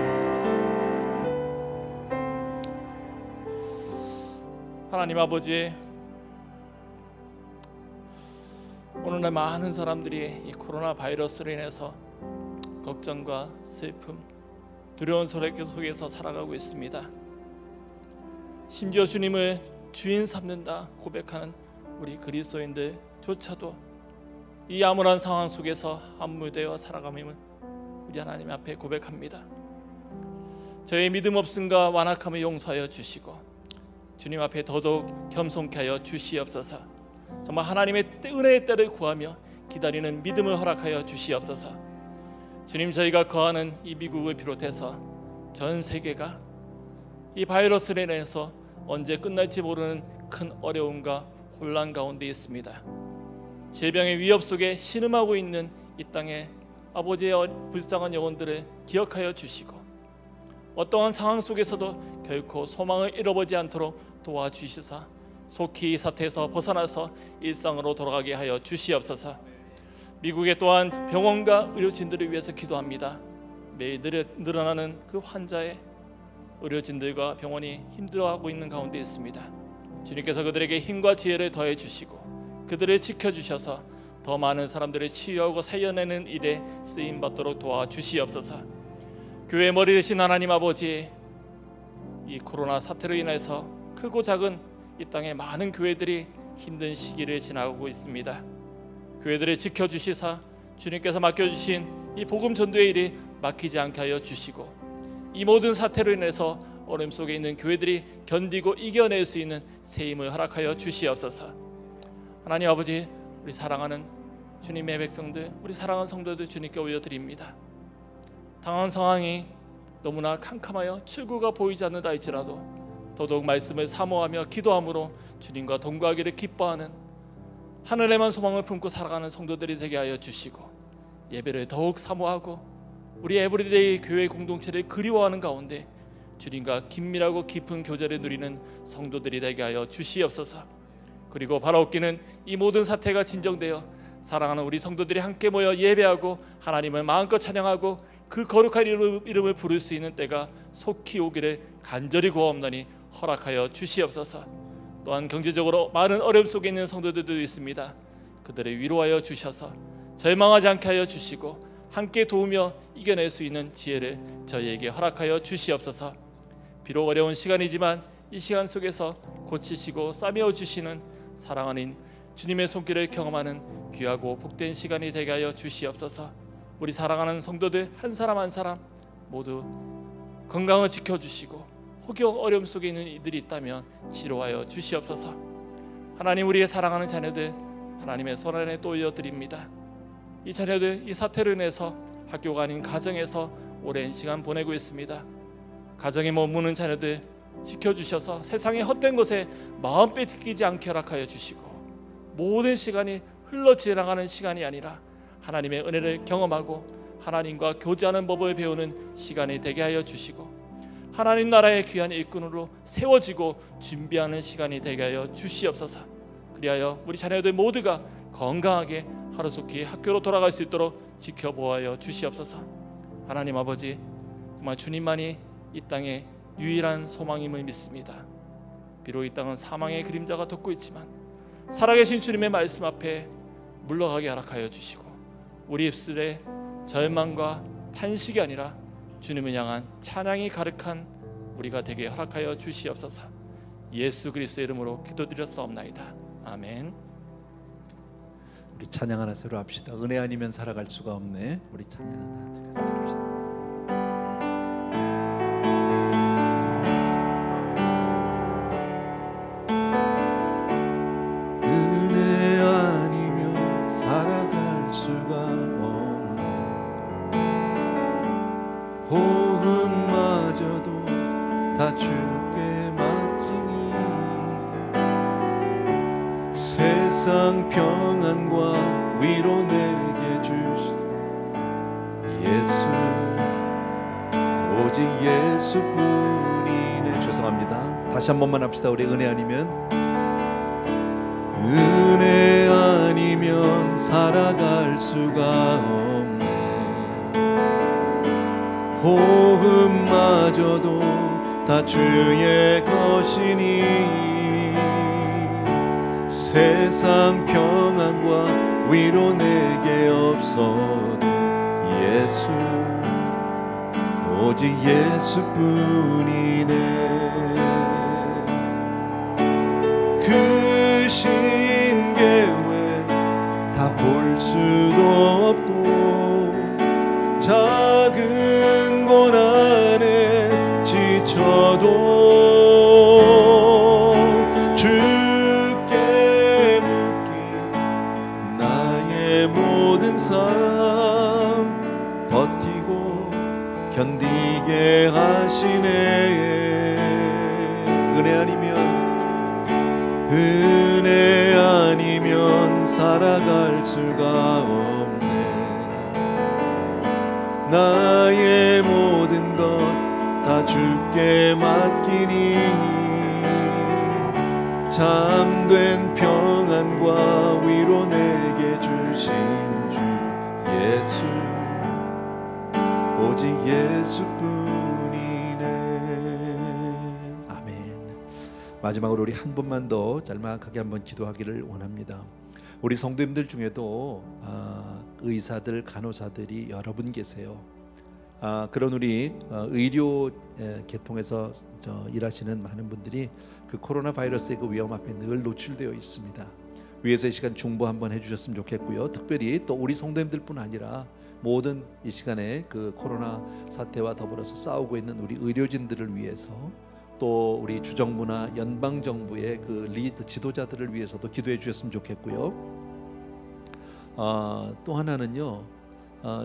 하나님 아버지, 오늘날 많은 사람들이 이 코로나 바이러스로 인해서 걱정과 슬픔, 두려운 속에서 살아가고 있습니다. 심지어 주님을 주인 삼는다 고백하는 우리 그리스도인들조차도 이 암울한 상황 속에서 함몰되어 살아감임을 우리 하나님 앞에 고백합니다. 저의 믿음 없음과 완악함을 용서하여 주시고 주님 앞에 더더욱 겸손케 하여 주시옵소서. 정말 하나님의 은혜의 때를 구하며 기다리는 믿음을 허락하여 주시옵소서. 주님, 저희가 거하는 이 미국을 비롯해서 전 세계가 이 바이러스로 인해서 언제 끝날지 모르는 큰 어려움과 혼란 가운데 있습니다. 질병의 위협 속에 신음하고 있는 이 땅에 아버지의 불쌍한 영혼들을 기억하여 주시고 어떠한 상황 속에서도 결코 소망을 잃어버리지 않도록 도와주시사 속히 이 사태에서 벗어나서 일상으로 돌아가게 하여 주시옵소서. 미국에 또한 병원과 의료진들을 위해서 기도합니다. 매일 늘어나는 그 환자의 의료진들과 병원이 힘들어하고 있는 가운데 있습니다. 주님께서 그들에게 힘과 지혜를 더해 주시고 그들을 지켜주셔서 더 많은 사람들을 치유하고 살려내는 일에 쓰임받도록 도와주시옵소서. 교회의 머리 되신 하나님 아버지, 이 코로나 사태로 인해서 크고 작은 이 땅의 많은 교회들이 힘든 시기를 지나고 있습니다. 교회들을 지켜주시사 주님께서 맡겨주신 이 복음 전도의 일이 막히지 않게 하여 주시고 이 모든 사태로 인해서 어려움 속에 있는 교회들이 견디고 이겨낼 수 있는 새 힘을 허락하여 주시옵소서. 하나님 아버지, 우리 사랑하는 주님의 백성들, 우리 사랑하는 성도들 주님께 올려드립니다. 당한 상황이 너무나 캄캄하여 출구가 보이지 않는다 할지라도 더더욱 말씀을 사모하며 기도함으로 주님과 동거하기를 기뻐하는 하늘에만 소망을 품고 살아가는 성도들이 되게 하여 주시고 예배를 더욱 사모하고 우리 에브리데이 교회 공동체를 그리워하는 가운데 주님과 긴밀하고 깊은 교제를 누리는 성도들이 되게 하여 주시옵소서. 그리고 바라옵기는 이 모든 사태가 진정되어 사랑하는 우리 성도들이 함께 모여 예배하고 하나님을 마음껏 찬양하고 그 거룩한 이름을 부를 수 있는 때가 속히 오기를 간절히 구하옵나니 허락하여 주시옵소서. 또한 경제적으로 많은 어려움 속에 있는 성도들도 있습니다. 그들을 위로하여 주셔서 절망하지 않게 하여 주시고 함께 도우며 이겨낼 수 있는 지혜를 저희에게 허락하여 주시옵소서. 비록 어려운 시간이지만 이 시간 속에서 고치시고 싸매어 주시는 사랑하는 주님의 손길을 경험하는 귀하고 복된 시간이 되게 하여 주시옵소서. 우리 사랑하는 성도들 한 사람 한 사람 모두 건강을 지켜주시고 혹여 어려움 속에 있는 이들이 있다면 치료하여 주시옵소서. 하나님, 우리의 사랑하는 자녀들 하나님의 손 안에 또 올려드립니다. 이 자녀들 이 사태로 인해서 학교가 아닌 가정에서 오랜 시간 보내고 있습니다. 가정에 머무는 자녀들 지켜주셔서 세상의 헛된 것에 마음 빼앗기지 않게 허락하여 주시고 모든 시간이 흘러 지나가는 시간이 아니라 하나님의 은혜를 경험하고 하나님과 교제하는 법을 배우는 시간이 되게 하여 주시고 하나님 나라의 귀한 일꾼으로 세워지고 준비하는 시간이 되게 하여 주시옵소서. 그리하여 우리 자녀들 모두가 건강하게 하루속히 학교로 돌아갈 수 있도록 지켜보아여 주시옵소서. 하나님 아버지, 정말 주님만이 이 땅의 유일한 소망임을 믿습니다. 비록 이 땅은 사망의 그림자가 덮고 있지만 살아계신 주님의 말씀 앞에 물러가게 허락하여 주시고 우리 입술에 절망과 탄식이 아니라 주님을 향한 찬양이 가득한 우리가 되게 허락하여 주시옵소서. 예수 그리스도의 이름으로 기도드렸사옵나이다. 아멘. 우리 찬양 하나 새로 합시다. 은혜 아니면 살아갈 수가 없네. 우리 찬양 하나 같이 들읍시다. 은혜 아니면 살아갈 수가 없네. 복음마저도 다 주께 맡기니 세상 평안과 위로 내게 주시 예수 오직 예수뿐이네. 죄송합니다. 다시 한 번만 합시다. 우리 은혜 아니면 살아갈 수가 없네. 복음마저도 다 주의 것이니 세상 평안과 위로 내게 없어도 예수 오직 예수뿐이네. 그 신계회 다 볼 수도 없고 작은 고난에 지쳐도 주께 묶인 나의 모든 삶 버티고 견디게 하시네. 은혜 아니면 살아갈 수가 없네. 나의 모든 것 다 주께 맡기니 참된 평안과 위로 내게 주신 주 예수 오직 예수뿐이네. 아멘. 마지막으로 우리 한 번만 더 짤막하게 한번 기도하기를 원합니다. 우리 성도님들 중에도 의사들, 간호사들이 여러 분 계세요. 그런 우리 의료 계통에서 일하시는 많은 분들이 그 코로나 바이러스의 그 위험 앞에 늘 노출되어 있습니다. 위에서 이 시간 중보 한번 해주셨으면 좋겠고요. 특별히 또 우리 성도님들뿐 아니라 모든 이 시간에 그 코로나 사태와 더불어서 싸우고 있는 우리 의료진들을 위해서 또 우리 주정부나 연방 정부의 그 리더 지도자들을 위해서도 기도해 주셨으면 좋겠고요. 또 하나는요.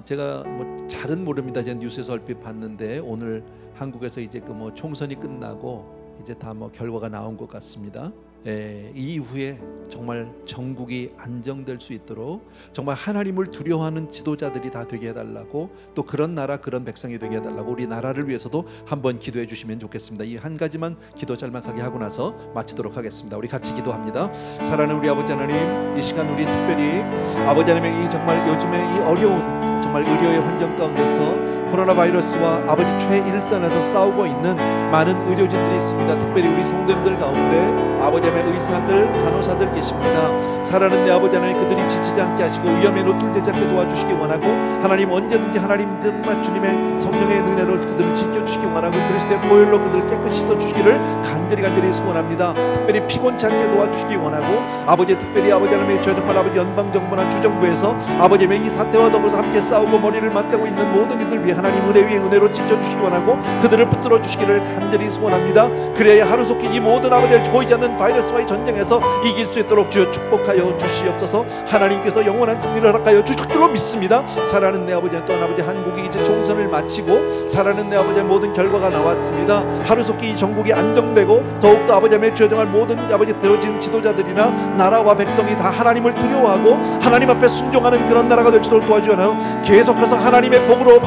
제가 뭐 잘은 모릅니다. 제가 뉴스에서 얼핏 봤는데 오늘 한국에서 이제 그 뭐 총선이 끝나고 이제 다 뭐 결과가 나온 것 같습니다. 이후에 정말 전국이 안정될 수 있도록 정말 하나님을 두려워하는 지도자들이 다 되게 해달라고, 또 그런 나라 그런 백성이 되게 해달라고 우리 나라를 위해서도 한번 기도해 주시면 좋겠습니다. 이 한 가지만 기도 짤막하게 하고 나서 마치도록 하겠습니다. 우리 같이 기도합니다. 사랑하는 우리 아버지 하나님, 이 시간 우리 특별히 아버지 하나님의 이 정말 요즘에 이 어려운 정말 의료의 환경 가운데서 코로나 바이러스와 아버지 최일선에서 싸우고 있는 많은 의료진들이 있습니다. 특별히 우리 성도님들 가운데 아버지 하나님의 의사들, 간호사들 계십니다. 사랑하는 내 아버지 하나님, 그들이 지치지 않게 하시고 위험에 노출되지 않게 도와주시기 원하고, 하나님 언제든지 하나님 정말 주님의 성령의 은혜로 그들을 지켜주시기 원하고, 그리스도의 보혈로 그들을 깨끗이 씻어주시기를 간절히 소원합니다. 특별히 피곤치 않게 도와주시기 원하고, 아버지 특별히 아버지 하나님의 저 정말 아버지 연방정부나 주정부에서 아버지 하나님의 이 사태와 더불어서 함께 싸우고 머리를 맞대고 있는 모든 이들 위해 하나님 은혜 위에 은혜로 지켜주시기 원하고, 그들을 붙들어 주시기를 간절히 소원합니다. 그래야 하루속히 이 모든 아버지 보이지 않는 바이러스와의 전쟁에서 이길 수 있도록 주여 축복하여 주시옵소서. 하나님께서 영원한 승리를 허락하여 주실 줄로 믿습니다. 사랑하는 내 아버지, 또한 아버지 한국이 이제 총선을 마치고 사랑하는 내 아버지의 모든 결과가 나왔습니다. 하루속히 이 전국이 안정되고 더욱더 아버지의 주여 정말 모든 아버지 되어진 지도자들이나 나라와 백성이 다 하나님을 두려워하고 하나님 앞에 순종하는 그런 나라가 될 수 있도록 도와주시나요? 계속해서 하나님의 복을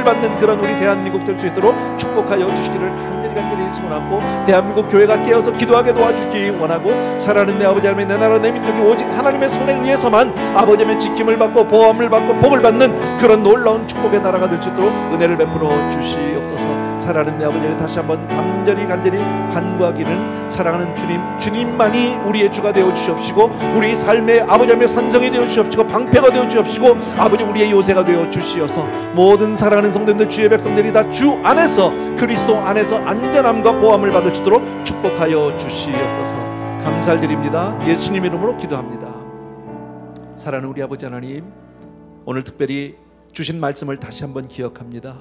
받는 그런 우리 대한민국 될 수 있도록 축복하여 주시기를 간절히 소원하고, 대한민국 교회가 깨어서 기도하게 도와주시기 원하고, 사랑하는 내 아버지 하나님, 내 나라 내 민족이 오직 하나님의 손에 의해서만 아버지의 지킴을 받고 보호함을 받고 복을 받는 그런 놀라운 축복의 나라가 될 수 있도록 은혜를 베풀어 주시옵소서. 사랑하는 내 아버지, 다시 한번 간절히 간구하기는, 사랑하는 주님만이 우리의 주가 되어 주시옵시고, 우리 삶의 아버지 하나님의 산성이 되어 주시옵시고, 방패가 되어 주시옵시고, 아버지 우리의 요새가 되어 주시어서 모든 사랑하는 성도님들, 주의 백성들이 다 주 안에서, 그리스도 안에서 안전함과 보호함을 받을 수 있도록 축복하여 주시옵소서. 감사드립니다. 예수님 이름으로 기도합니다. 사랑하는 우리 아버지 하나님, 오늘 특별히 주신 말씀을 다시 한번 기억합니다.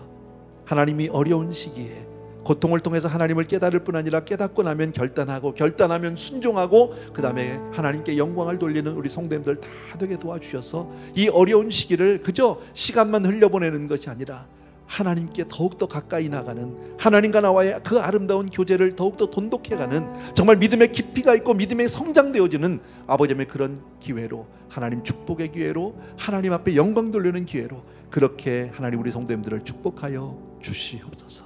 하나님이 어려운 시기에 고통을 통해서 하나님을 깨달을 뿐 아니라 깨닫고 나면 결단하고, 결단하면 순종하고, 그 다음에 하나님께 영광을 돌리는 우리 성도님들 다 되게 도와주셔서 이 어려운 시기를 그저 시간만 흘려보내는 것이 아니라 하나님께 더욱더 가까이 나가는, 하나님과 나와의 그 아름다운 교제를 더욱더 돈독해가는, 정말 믿음의 깊이가 있고 믿음의 성장되어지는 아버지의 그런 기회로, 하나님 축복의 기회로, 하나님 앞에 영광 돌리는 기회로 그렇게 하나님 우리 성도님들을 축복하여 주시옵소서.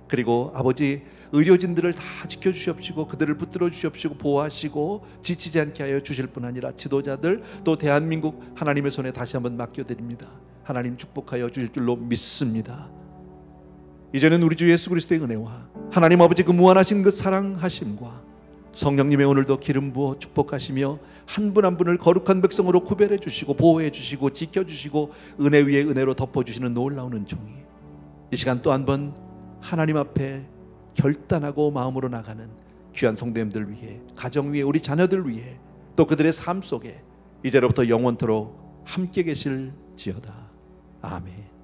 그리고 아버지 의료진들을 다 지켜주시옵시고, 그들을 붙들어 주시옵시고, 보호하시고 지치지 않게 하여 주실 뿐 아니라 지도자들, 또 대한민국 하나님의 손에 다시 한번 맡겨드립니다. 하나님 축복하여 주실 줄로 믿습니다. 이제는 우리 주 예수 그리스도의 은혜와 하나님 아버지 그 무한하신 그 사랑하심과 성령님의 오늘도 기름 부어 축복하시며 한 분 한 분을 거룩한 백성으로 구별해 주시고 보호해 주시고 지켜주시고 은혜 위에 은혜로 덮어주시는 놀라운 은총이 이 시간 또 한 번 하나님 앞에 결단하고 마음으로 나가는 귀한 성도님들 위해, 가정 위에, 우리 자녀들 위해, 또 그들의 삶 속에 이제로부터 영원토록 함께 계실지어다. 아멘.